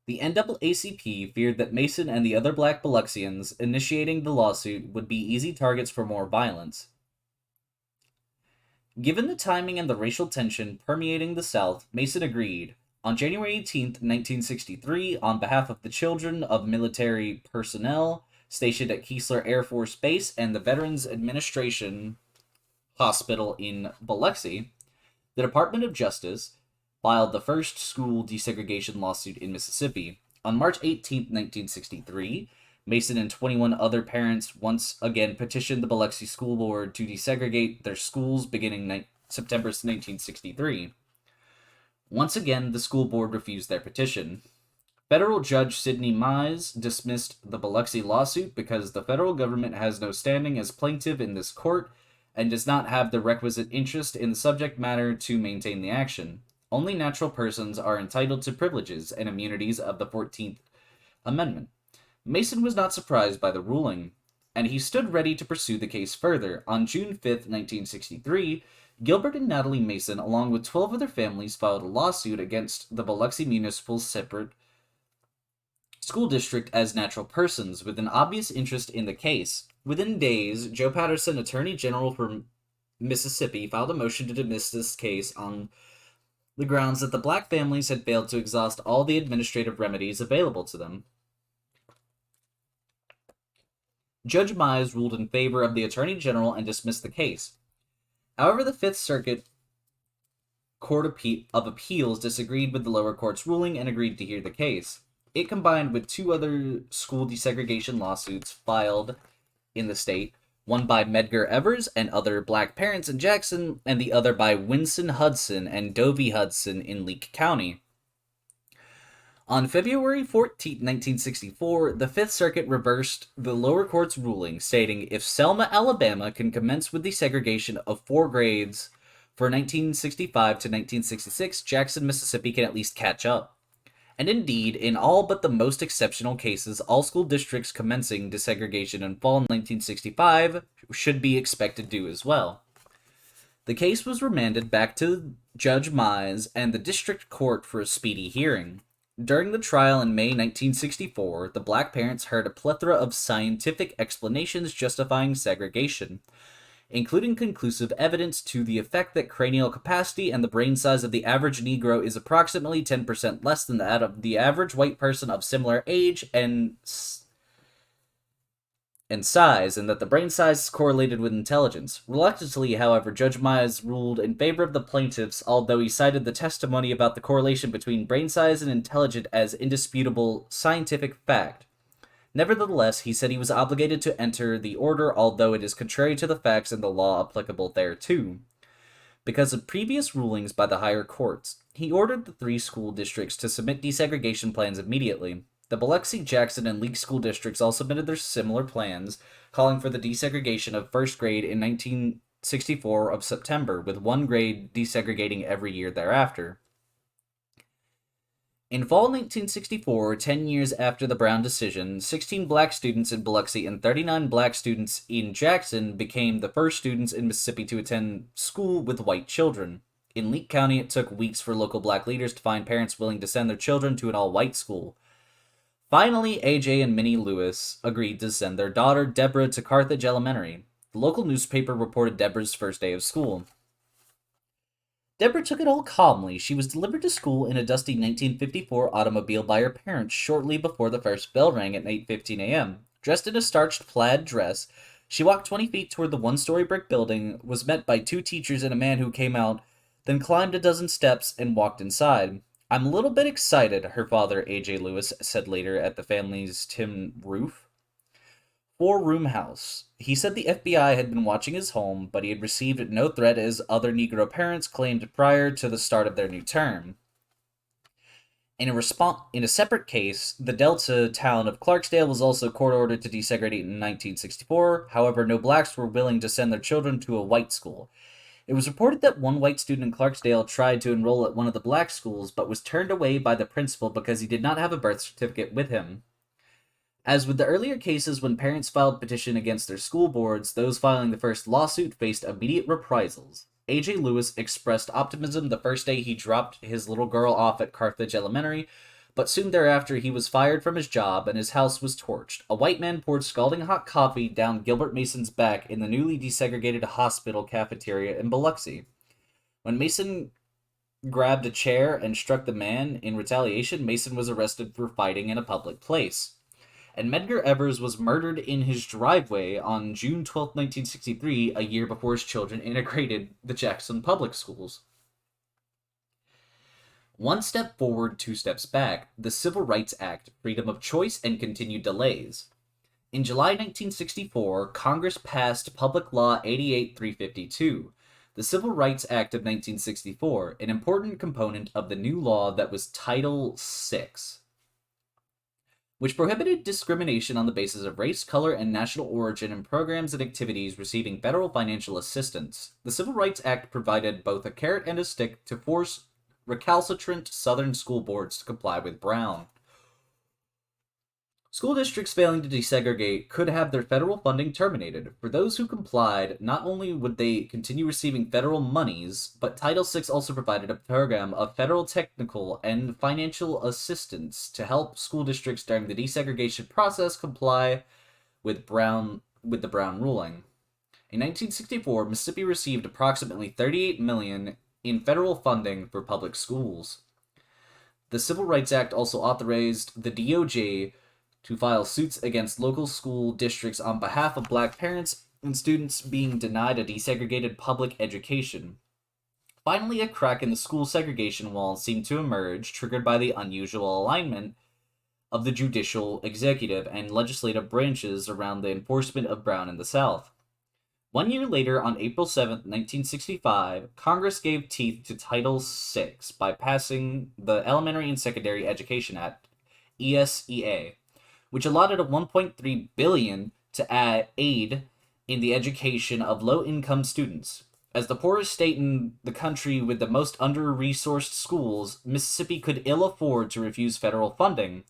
[SPEAKER 1] The NAACP feared that Mason and the other black Biloxians initiating the lawsuit would be easy targets for more violence. Given the timing and the racial tension permeating the South, Mason agreed. On January 18, 1963, on behalf of the children of military personnel stationed at Keesler Air Force Base and the Veterans Administration Hospital in Biloxi, the Department of Justice filed the first school desegregation lawsuit in Mississippi. On March 18, 1963, Mason and 21 other parents once again petitioned the Biloxi School Board to desegregate their schools beginning September 1963. Once again, the school board refused their petition. Federal Judge Sidney Mize dismissed the Biloxi lawsuit because the federal government has no standing as plaintiff in this court and does not have the requisite interest in the subject matter to maintain the action. Only natural persons are entitled to privileges and immunities of the 14th Amendment. Mason was not surprised by the ruling, and he stood ready to pursue the case further. On June 5, 1963, Gilbert and Natalie Mason, along with 12 other families, filed a lawsuit against the Biloxi Municipal Separate School District as natural persons, with an obvious interest in the case. Within days, Joe Patterson, Attorney General for Mississippi, filed a motion to dismiss this case on the grounds that the black families had failed to exhaust all the administrative remedies available to them. Judge Mize ruled in favor of the Attorney General and dismissed the case. However, the Fifth Circuit Court of Appeals disagreed with the lower court's ruling and agreed to hear the case. It combined with 2 other school desegregation lawsuits filed in the state, one by Medgar Evers and other black parents in Jackson, and the other by Winston Hudson and Dovie Hudson in Leake County. On February 14, 1964, the Fifth Circuit reversed the lower court's ruling, stating if Selma, Alabama can commence with desegregation of 4 grades for 1965 to 1966, Jackson, Mississippi can at least catch up. And indeed, in all but the most exceptional cases, all school districts commencing desegregation in fall 1965 should be expected to do as well. The case was remanded back to Judge Mize and the district court for a speedy hearing. During the trial in May 1964, the black parents heard a plethora of scientific explanations justifying segregation, including conclusive evidence to the effect that cranial capacity and the brain size of the average Negro is approximately 10% less than that of the average white person of similar age, and and size, and that the brain size is correlated with intelligence. Reluctantly, however, Judge Mize ruled in favor of the plaintiffs, although he cited the testimony about the correlation between brain size and intelligence as indisputable scientific fact. Nevertheless, he said he was obligated to enter the order, although it is contrary to the facts and the law applicable thereto. Because of previous rulings by the higher courts, he ordered the 3 school districts to submit desegregation plans immediately. The Biloxi, Jackson, and Leake school districts all submitted their similar plans, calling for the desegregation of first grade in 1964 of September, with 1 grade desegregating every year thereafter. In fall 1964, 10 years after the Brown decision, 16 black students in Biloxi and 39 black students in Jackson became the first students in Mississippi to attend school with white children. In Leake County, it took weeks for local black leaders to find parents willing to send their children to an all-white school. Finally, AJ and Minnie Lewis agreed to send their daughter, Deborah, to Carthage Elementary. The local newspaper reported Deborah's first day of school. Deborah took it all calmly. She was delivered to school in a dusty 1954 automobile by her parents shortly before the first bell rang at 8:15 a.m. Dressed in a starched plaid dress, she walked 20 feet toward the 1-story brick building, was met by 2 teachers and a man who came out, then climbed a dozen steps and walked inside. "I'm a little bit excited," her father, A.J. Lewis, said later at the family's tin roof. 4-room house. He said the FBI had been watching his home, but he had received no threat as other Negro parents claimed prior to the start of their new term. In a separate case, the Delta town of Clarksdale was also court-ordered to desegregate in 1964. However, no blacks were willing to send their children to a white school. It was reported that one white student in Clarksdale tried to enroll at one of the black schools, but was turned away by the principal because he did not have a birth certificate with him. As with the earlier cases when parents filed petition against their school boards, those filing the first lawsuit faced immediate reprisals. A.J. Lewis expressed optimism the first day he dropped his little girl off at Carthage Elementary, but soon thereafter he was fired from his job and his house was torched. A white man poured scalding hot coffee down Gilbert Mason's back in the newly desegregated hospital cafeteria in Biloxi. When Mason grabbed a chair and struck the man in retaliation, Mason was arrested for fighting in a public place. And Medgar Evers was murdered in his driveway on June 12, 1963, a year before his children integrated the Jackson Public Schools. 1 step forward, 2 steps back. The Civil Rights Act, freedom of choice, and continued delays. In July 1964, Congress passed Public Law 88-352, the Civil Rights Act of 1964, an important component of the new law that was Title VI, which prohibited discrimination on the basis of race, color, and national origin in programs and activities receiving federal financial assistance. The Civil Rights Act provided both a carrot and a stick to force recalcitrant Southern school boards to comply with Brown. School districts failing to desegregate could have their federal funding terminated. For those who complied, not only would they continue receiving federal monies, but Title VI also provided a program of federal technical and financial assistance to help school districts during the desegregation process comply with the Brown ruling. In 1964, Mississippi received approximately $38 million in federal funding for public schools. The Civil Rights Act also authorized the DOJ to file suits against local school districts on behalf of black parents and students being denied a desegregated public education. Finally, a crack in the school segregation wall seemed to emerge, triggered by the unusual alignment of the judicial, executive, and legislative branches around the enforcement of Brown in the South. 1 year later, on April 7, 1965, Congress gave teeth to Title VI by passing the Elementary and Secondary Education Act, ESEA, which allotted a $1.3 billion to aid in the education of low-income students. As the poorest state in the country with the most under-resourced schools, Mississippi could ill afford to refuse federal funding,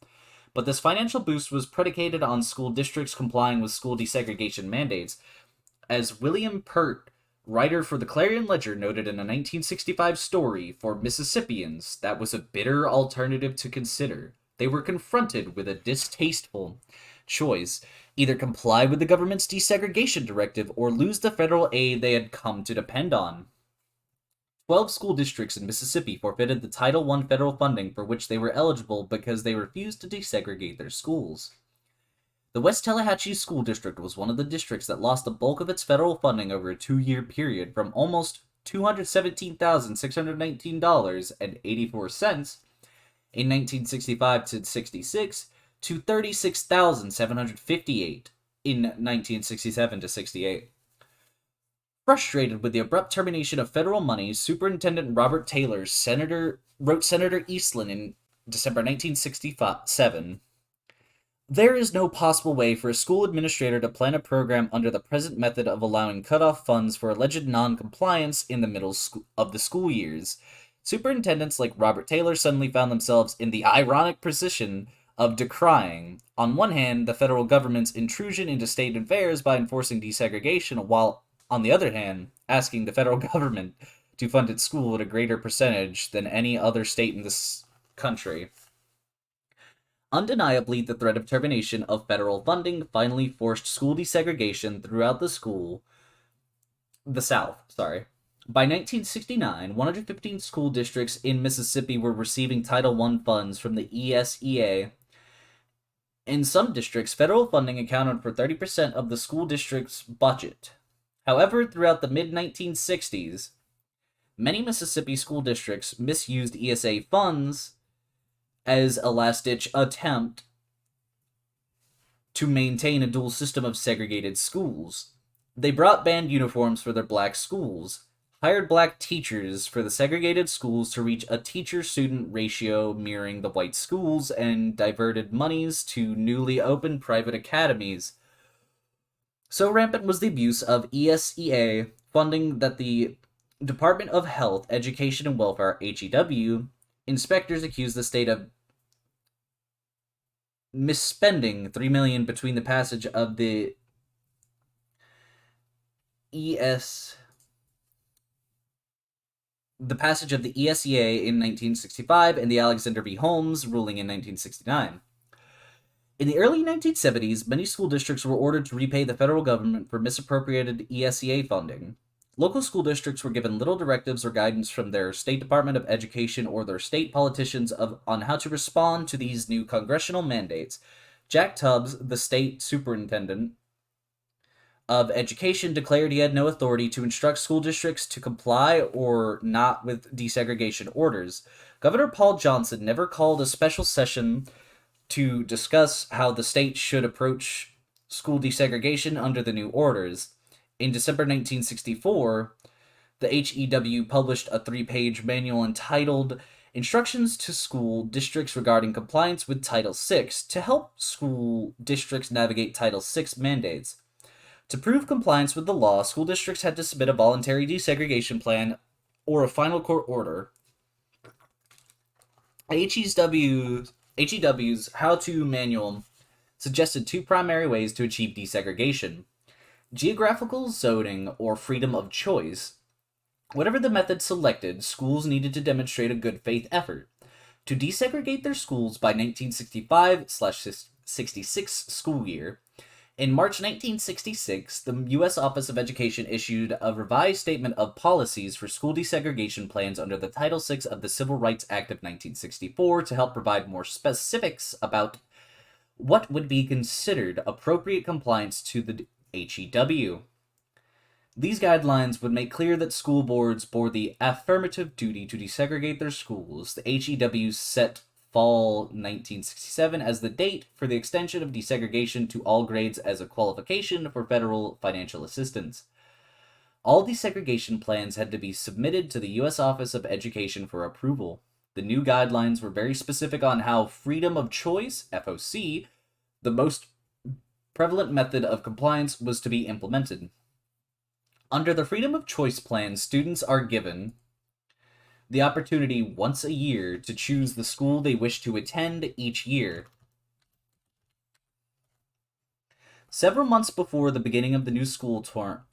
[SPEAKER 1] but this financial boost was predicated on school districts complying with school desegregation mandates. As William Pert, writer for the Clarion Ledger, noted in a 1965 story, for Mississippians, that was a bitter alternative to consider. They were confronted with a distasteful choice: either comply with the government's desegregation directive or lose the federal aid they had come to depend on. 12 school districts in Mississippi forfeited the Title I federal funding for which they were eligible because they refused to desegregate their schools. The West Tallahatchie School District was one of the districts that lost the bulk of its federal funding over a 2-year period from almost $217,619.84 in 1965 to 66 to $36,758 in 1967 to 68. Frustrated with the abrupt termination of federal money, Superintendent Robert Taylor wrote Senator Eastland in December 1967, "There is no possible way for a school administrator to plan a program under the present method of allowing cut-off funds for alleged non-compliance in the middle of the school years. Superintendents like Robert Taylor suddenly found themselves in the ironic position of decrying, on one hand, the federal government's intrusion into state affairs by enforcing desegregation, while, on the other hand, asking the federal government to fund its school at a greater percentage than any other state in this country." Undeniably, the threat of termination of federal funding finally forced school desegregation throughout the South. By 1969, 115 school districts in Mississippi were receiving Title I funds from the ESEA. In some districts, federal funding accounted for 30% of the school district's budget. However, throughout the mid-1960s, many Mississippi school districts misused ESA funds as a last-ditch attempt to maintain a dual system of segregated schools. They brought band uniforms for their black schools, hired black teachers for the segregated schools to reach a teacher-student ratio mirroring the white schools, and diverted monies to newly opened private academies. So rampant was the abuse of ESEA funding that the Department of Health, Education, and Welfare, HEW, inspectors accused the state of misspending $3 million between the passage of the ESEA in 1965 and the Alexander v. Holmes ruling in 1969. In the early 1970s, many school districts were ordered to repay the federal government for misappropriated ESEA funding. Local school districts were given little directives or guidance from their state Department of Education or their state politicians on how to respond to these new congressional mandates. Jack Tubbs, the state superintendent of education, declared he had no authority to instruct school districts to comply or not with desegregation orders. Governor Paul Johnson never called a special session to discuss how the state should approach school desegregation under the new orders. In December 1964, the HEW published a 3-page manual entitled Instructions to School Districts Regarding Compliance with Title VI to help school districts navigate Title VI mandates. To prove compliance with the law, school districts had to submit a voluntary desegregation plan or a final court order. HEW's how-to manual suggested 2 primary ways to achieve desegregation: geographical zoning or freedom of choice. Whatever the method selected, schools needed to demonstrate a good faith effort to desegregate their schools by 1965/66 school year. In March 1966, the U.S. Office of Education issued a revised statement of policies for school desegregation plans under the Title VI of the Civil Rights Act of 1964 to help provide more specifics about what would be considered appropriate compliance to the HEW. These guidelines would make clear that school boards bore the affirmative duty to desegregate their schools. The HEW set fall 1967 as the date for the extension of desegregation to all grades as a qualification for federal financial assistance. All desegregation plans had to be submitted to the U.S. Office of Education for approval. The new guidelines were very specific on how freedom of choice, FOC, the most prevalent method of compliance, was to be implemented. Under the freedom of choice plan, students are given the opportunity once a year to choose the school they wish to attend each year. Several months before the beginning of the new school term,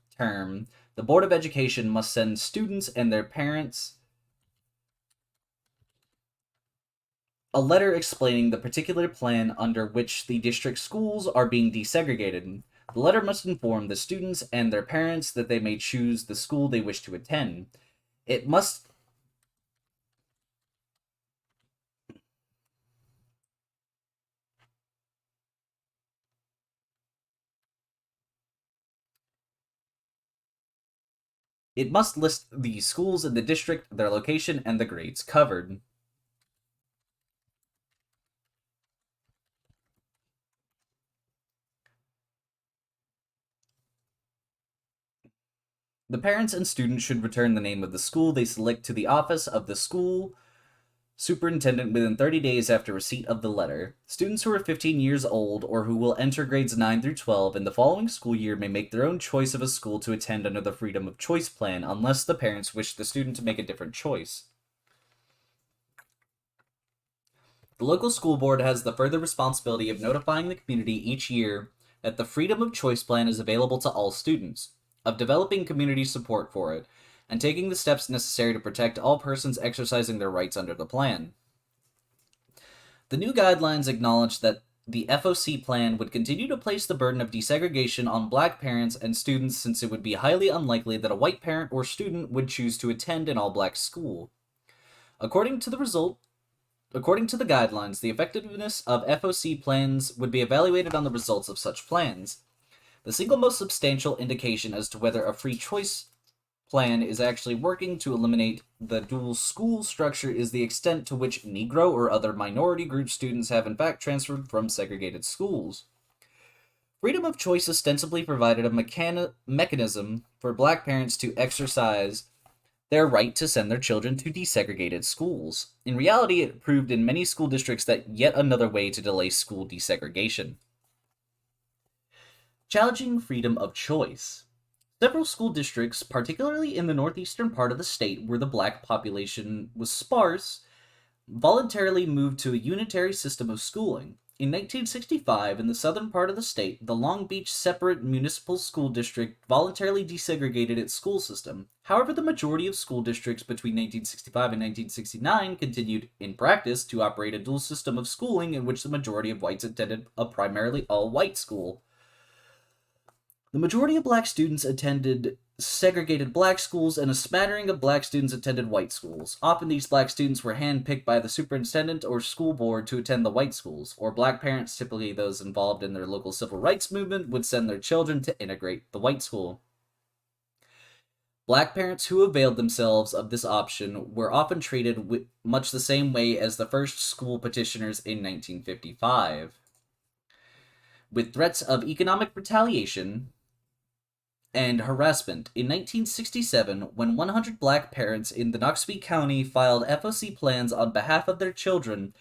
[SPEAKER 1] the Board of Education must send students and their parents a letter explaining the particular plan under which the district schools are being desegregated. The letter must inform the students and their parents that they may choose the school they wish to attend. It must It must list the schools in the district, their location, and the grades covered. The parents and students should return the name of the school they select to the office of the school superintendent within 30 days after receipt of the letter. Students who are 15 years old or who will enter grades 9 through 12 in the following school year may make their own choice of a school to attend under the Freedom of Choice plan unless the parents wish the student to make a different choice. The local school board has the further responsibility of notifying the community each year that the Freedom of Choice plan is available to all students, of developing community support for it, and taking the steps necessary to protect all persons exercising their rights under the plan. The new guidelines acknowledge that the FOC plan would continue to place the burden of desegregation on black parents and students since it would be highly unlikely that a white parent or student would choose to attend an all-black school. According to the guidelines, the effectiveness of FOC plans would be evaluated on the results of such plans. The single most substantial indication as to whether a free choice plan is actually working to eliminate the dual school structure is the extent to which Negro or other minority group students have in fact transferred from segregated schools. Freedom of choice ostensibly provided a mechanism for black parents to exercise their right to send their children to desegregated schools. In reality, it proved in many school districts that yet another way to delay school desegregation. Challenging freedom of choice. Several school districts, particularly in the northeastern part of the state where the black population was sparse, voluntarily moved to a unitary system of schooling. In 1965, in the southern part of the state, the Long Beach Separate Municipal School District voluntarily desegregated its school system. However, the majority of school districts between 1965 and 1969 continued, in practice, to operate a dual system of schooling in which the majority of whites attended a primarily all-white school. The majority of black students attended segregated black schools, and a smattering of black students attended white schools. Often these black students were handpicked by the superintendent or school board to attend the white schools, or black parents, typically those involved in their local civil rights movement, would send their children to integrate the white school. Black parents who availed themselves of this option were often treated much the same way as the first school petitioners in 1955. With threats of economic retaliation and harassment. In 1967, when 100 black parents in the Noxubee County filed FOC plans on behalf of their children,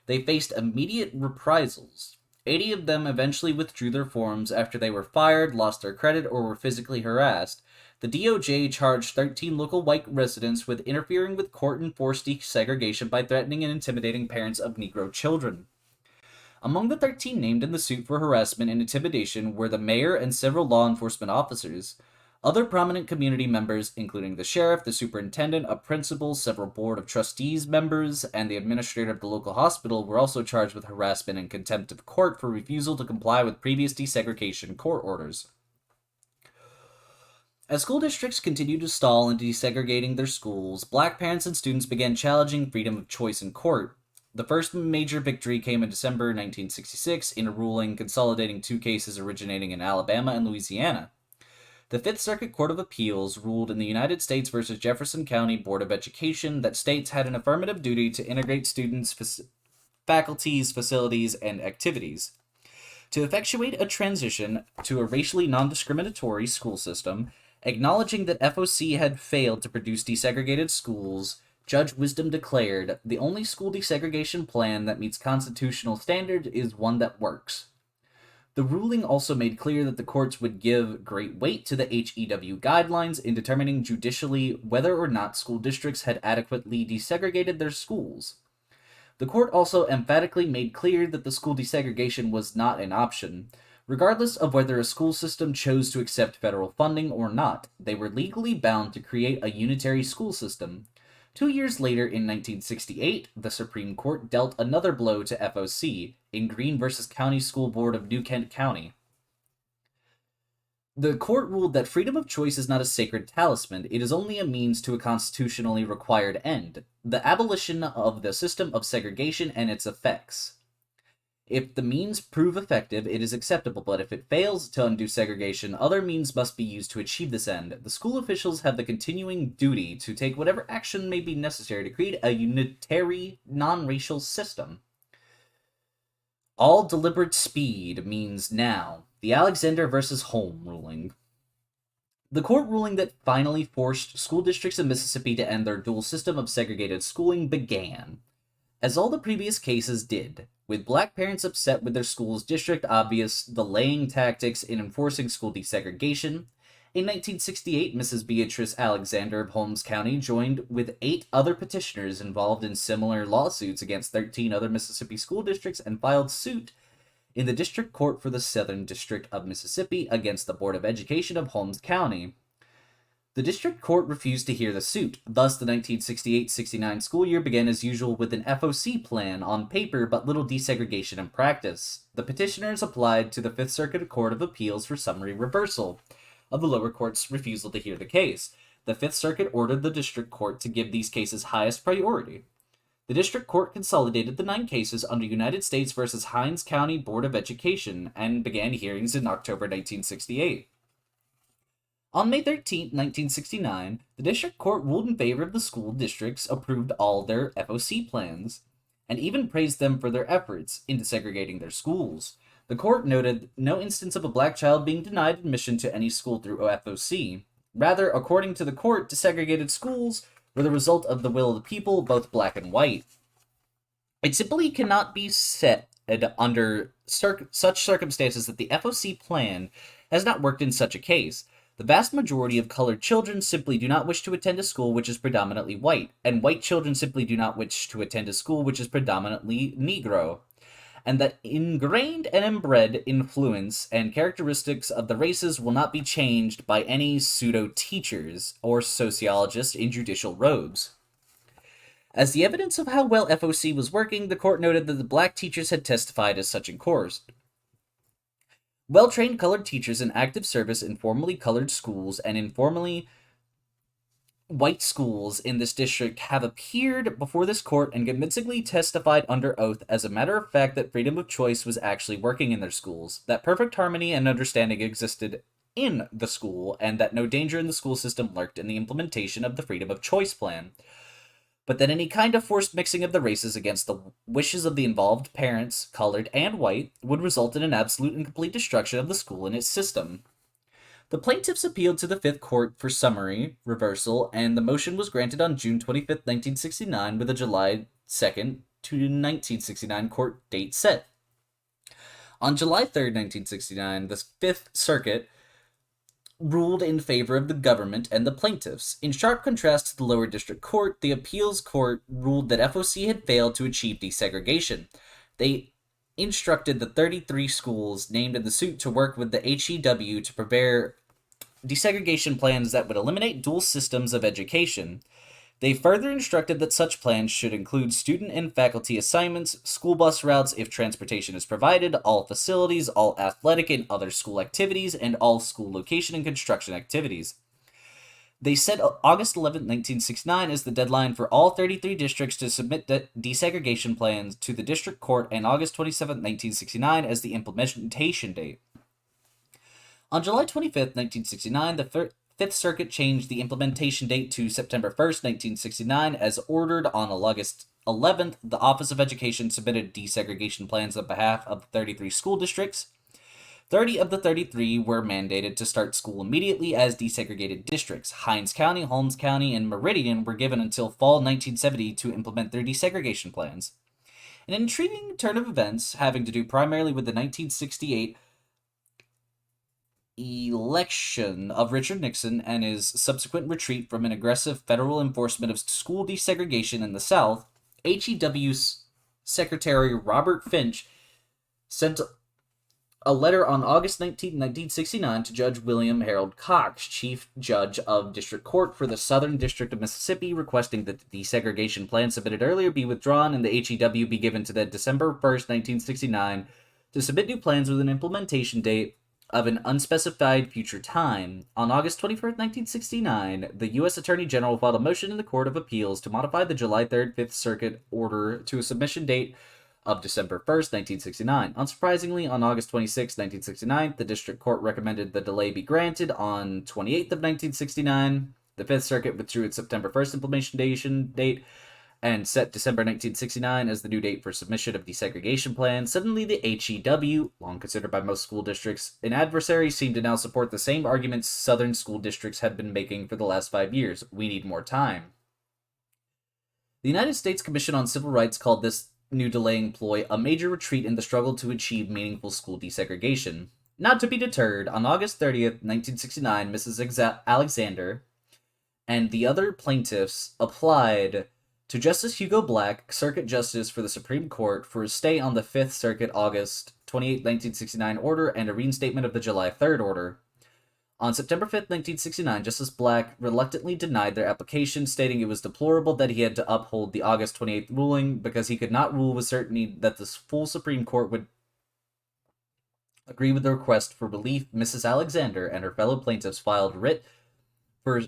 [SPEAKER 1] they faced immediate reprisals. 80 of them eventually withdrew their forms after they were fired, lost their credit, or were physically harassed. The DOJ charged 13 local white residents with interfering with court-enforced desegregation by threatening and intimidating parents of Negro children. Among the 13 named in the suit for harassment and intimidation were the mayor and several law enforcement officers. Other prominent community members, including the sheriff, the superintendent, a principal, several board of trustees members, and the administrator of the local hospital, were also charged with harassment and contempt of court for refusal to comply with previous desegregation court orders. As school districts continued to stall in desegregating their schools, black parents and students began challenging freedom of choice in court. The first major victory came in December 1966 in a ruling consolidating two cases originating in Alabama and Louisiana. The Fifth Circuit Court of Appeals ruled in the United States versus Jefferson County Board of Education that states had an affirmative duty to integrate students' faculties, facilities, and activities. To effectuate a transition to a racially non-discriminatory school system, acknowledging that FOC had failed to produce desegregated schools, Judge Wisdom declared, the only school desegregation plan that meets constitutional standards is one that works. The ruling also made clear that the courts would give great weight to the HEW guidelines in determining judicially whether or not school districts had adequately desegregated their schools. The court also emphatically made clear that the school desegregation was not an option. Regardless of whether a school system chose to accept federal funding or not, they were legally bound to create a unitary school system. 2 years later, in 1968, the Supreme Court dealt another blow to FOC in Green v. County School Board of New Kent County. The court ruled that freedom of choice is not a sacred talisman, it is only a means to a constitutionally required end, the abolition of the system of segregation and its effects. If the means prove effective, it is acceptable, but if it fails to undo segregation, other means must be used to achieve this end. The school officials have the continuing duty to take whatever action may be necessary to create a unitary, non-racial system. All deliberate speed means now. The Alexander versus Holm ruling. The court ruling that finally forced school districts in Mississippi to end their dual system of segregated schooling began, as all the previous cases did, with black parents upset with their school's district obvious delaying tactics in enforcing school desegregation. In 1968, Mrs. Beatrice Alexander of Holmes County joined with 8 other petitioners involved in similar lawsuits against 13 other Mississippi school districts and filed suit in the District Court for the Southern District of Mississippi against the Board of Education of Holmes County. The District Court refused to hear the suit. Thus, the 1968-69 school year began as usual with an FOC plan on paper but little desegregation in practice. The petitioners applied to the Fifth Circuit Court of Appeals for summary reversal of the lower court's refusal to hear the case. The Fifth Circuit ordered the District Court to give these cases highest priority. The District Court consolidated the 9 cases under United States v. Hinds County Board of Education and began hearings in October 1968. On May 13, 1969, the District Court ruled in favor of the school districts, approved all their FOC plans, and even praised them for their efforts in desegregating their schools. The court noted no instance of a black child being denied admission to any school through FOC. Rather, according to the court, desegregated schools were the result of the will of the people, both black and white. It simply cannot be said under such circumstances that the FOC plan has not worked in such a case. The vast majority of colored children simply do not wish to attend a school which is predominantly white, and white children simply do not wish to attend a school which is predominantly Negro, and that ingrained and inbred influence and characteristics of the races will not be changed by any pseudo-teachers or sociologists in judicial robes. As the evidence of how well FOC was working, the court noted that the black teachers had testified as such in court. Well-trained colored teachers in active service in formally colored schools and informally white schools in this district have appeared before this court and convincingly testified under oath as a matter of fact that freedom of choice was actually working in their schools, that perfect harmony and understanding existed in the school, and that no danger in the school system lurked in the implementation of the freedom of choice plan, but that any kind of forced mixing of the races against the wishes of the involved parents, colored and white, would result in an absolute and complete destruction of the school and its system. The plaintiffs appealed to the Fifth Court for summary reversal, and the motion was granted on June 25, 1969, with a July 2nd to 1969 court date set. On July 3rd, 1969, the Fifth Circuit ruled in favor of the government and the plaintiffs. In sharp contrast to the lower district court, the appeals court ruled that FOC had failed to achieve desegregation. They instructed the 33 schools named in the suit to work with the HEW to prepare desegregation plans that would eliminate dual systems of education. They further instructed that such plans should include student and faculty assignments, school bus routes if transportation is provided, all facilities, all athletic and other school activities, and all school location and construction activities. They set August 11, 1969 as the deadline for all 33 districts to submit desegregation plans to the district court, and August 27, 1969 as the implementation date. On July 25, 1969, the Fifth Circuit changed the implementation date to September 1st, 1969, as ordered on August 11th. The Office of Education submitted desegregation plans on behalf of the 33 school districts. 30 of the 33 were mandated to start school immediately as desegregated districts. Hinds County, Holmes County, and Meridian were given until fall 1970 to implement their desegregation plans. An intriguing turn of events, having to do primarily with the 1968 election of Richard Nixon and his subsequent retreat from an aggressive federal enforcement of school desegregation in the South, HEW Secretary Robert Finch sent a letter on August 19, 1969 to Judge William Harold Cox, Chief Judge of District Court for the Southern District of Mississippi, requesting that the desegregation plan submitted earlier be withdrawn and the HEW be given to the December 1st, 1969 to submit new plans with an implementation date of an unspecified future time. On August 21st, 1969, the U.S. Attorney General filed a motion in the Court of Appeals to modify the July 3rd Fifth Circuit order to a submission date of December 1st, 1969. Unsurprisingly, on August 26, 1969, the district court recommended the delay be granted. On 28th of 1969, the Fifth Circuit withdrew its September 1st implementation date and set December 1969 as the new date for submission of desegregation plans. Suddenly, the HEW, long considered by most school districts an adversary, seemed to now support the same arguments Southern school districts had been making for the last 5 years. We need more time. The United States Commission on Civil Rights called this new delaying ploy a major retreat in the struggle to achieve meaningful school desegregation. Not to be deterred, on August 30th, 1969, Mrs. Alexander and the other plaintiffs applied to Justice Hugo Black, Circuit Justice for the Supreme Court, for a stay on the Fifth Circuit August 28, 1969 order and a reinstatement of the July 3rd order. On September 5, 1969, Justice Black reluctantly denied their application, stating it was deplorable that he had to uphold the August 28th ruling because he could not rule with certainty that the full Supreme Court would agree with the request for relief. Mrs. Alexander and her fellow plaintiffs filed writ for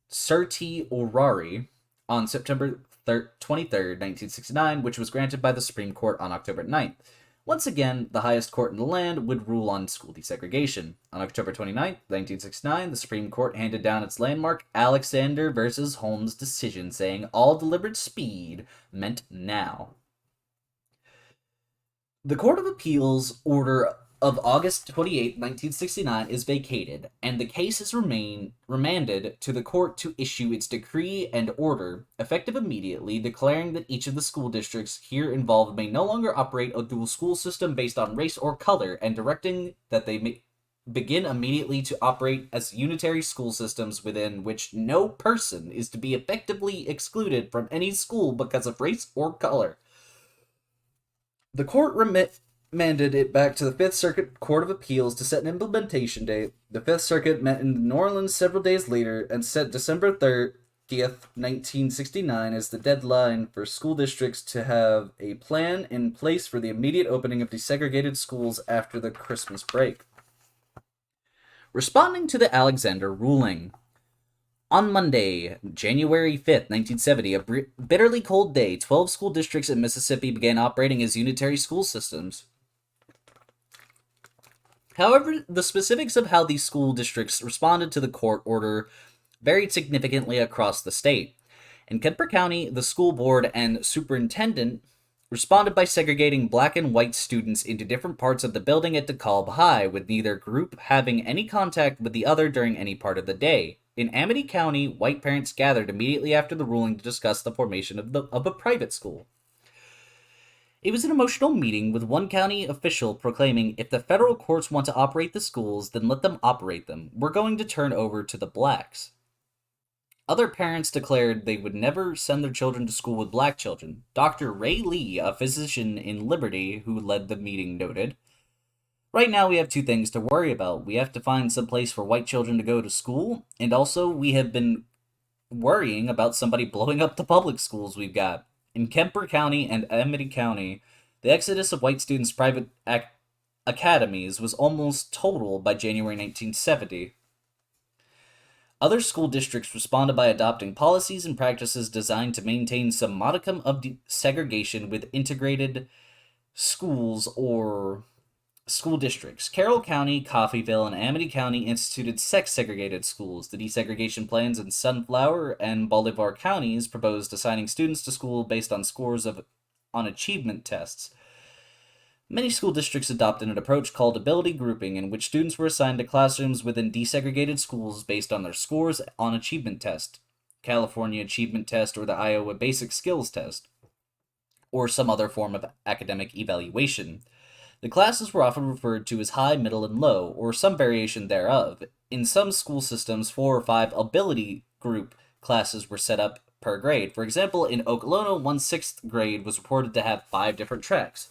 [SPEAKER 1] certiorari on September 23rd, 1969, which was granted by the Supreme Court on October 9th. Once again, the highest court in the land would rule on school desegregation. On October 29, 1969, the Supreme Court handed down its landmark Alexander v. Holmes decision, saying all deliberate speed meant now. The Court of Appeals order of August 28, 1969 is vacated, and the case is remanded to the court to issue its decree and order, effective immediately, declaring that each of the school districts here involved may no longer operate a dual school system based on race or color, and directing that they may begin immediately to operate as unitary school systems within which no person is to be effectively excluded from any school because of race or color. The court remanded it back to the Fifth Circuit Court of Appeals to set an implementation date. The Fifth Circuit met in New Orleans several days later and set December 30th, 1969 as the deadline for school districts to have a plan in place for the immediate opening of desegregated schools after the Christmas break. Responding to the Alexander ruling, on Monday, January 5th, 1970, a bitterly cold day, 12 school districts in Mississippi began operating as unitary school systems. However, the specifics of how these school districts responded to the court order varied significantly across the state. In Kemper County, the school board and superintendent responded by segregating black and white students into different parts of the building at DeKalb High, with neither group having any contact with the other during any part of the day. In Amity County, white parents gathered immediately after the ruling to discuss the formation of a private school. It was an emotional meeting, with one county official proclaiming, "If the federal courts want to operate the schools, then let them operate them. We're going to turn over to the blacks." Other parents declared they would never send their children to school with black children. Dr. Ray Lee, a physician in Liberty who led the meeting, noted, "Right now we have two things to worry about. We have to find some place for white children to go to school, and also we have been worrying about somebody blowing up the public schools we've got. In Kemper County and Amity County, the exodus of white students' private academies was almost total by January 1970. Other school districts responded by adopting policies and practices designed to maintain some modicum of segregation with integrated schools or school districts. Carroll County, Coffeyville, and Amity County instituted sex-segregated schools. The desegregation plans in Sunflower and Bolivar counties proposed assigning students to school based on scores on achievement tests. Many school districts adopted an approach called ability grouping, in which students were assigned to classrooms within desegregated schools based on their scores on achievement test, California Achievement Test, or the Iowa Basic Skills Test, or some other form of academic evaluation. The classes were often referred to as high, middle, and low, or some variation thereof. In some school systems, 4 or 5 ability group classes were set up per grade. For example, in Okolona, 1/6th grade was reported to have 5 different tracks.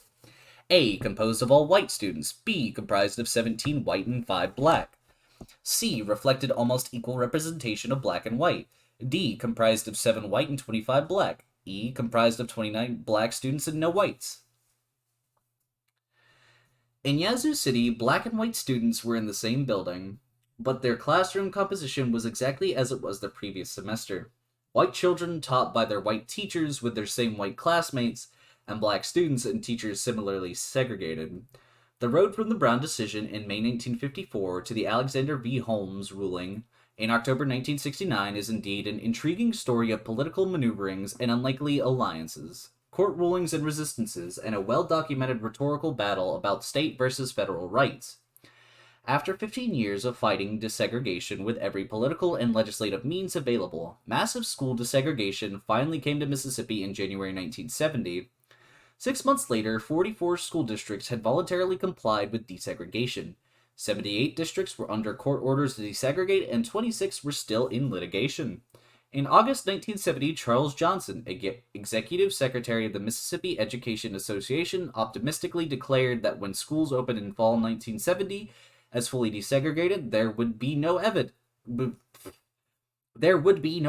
[SPEAKER 1] A, composed of all white students. B, comprised of 17 white and 5 black. C, reflected almost equal representation of black and white. D, comprised of 7 white and 25 black. E, comprised of 29 black students and no whites. In Yazoo City, black and white students were in the same building, but their classroom composition was exactly as it was the previous semester. White children taught by their white teachers with their same white classmates, and black students and teachers similarly segregated. The road from the Brown decision in May 1954 to the Alexander v. Holmes ruling in October 1969 is indeed an intriguing story of political maneuverings and unlikely alliances, court rulings and resistances, and a well-documented rhetorical battle about state versus federal rights. After 15 years of fighting desegregation with every political and legislative means available, massive school desegregation finally came to Mississippi in January 1970. 6 months later, 44 school districts had voluntarily complied with desegregation. 78 districts were under court orders to desegregate, and 26 were still in litigation. In August 1970, Charles Johnson, executive secretary of the Mississippi Education Association, optimistically declared that when schools opened in fall 1970 as fully desegregated, there would be no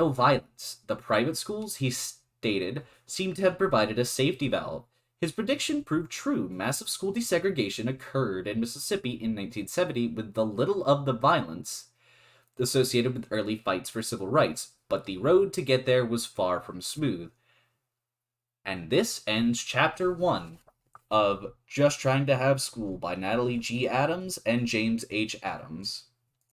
[SPEAKER 1] violence. The private schools, he stated, seemed to have provided a safety valve. His prediction proved true. Massive school desegregation occurred in Mississippi in 1970 with the little of the violence associated with early fights for civil rights, but the road to get there was far from smooth. And this ends Chapter 1 of Just Trying to Have School by Natalie G. Adams and James H. Adams.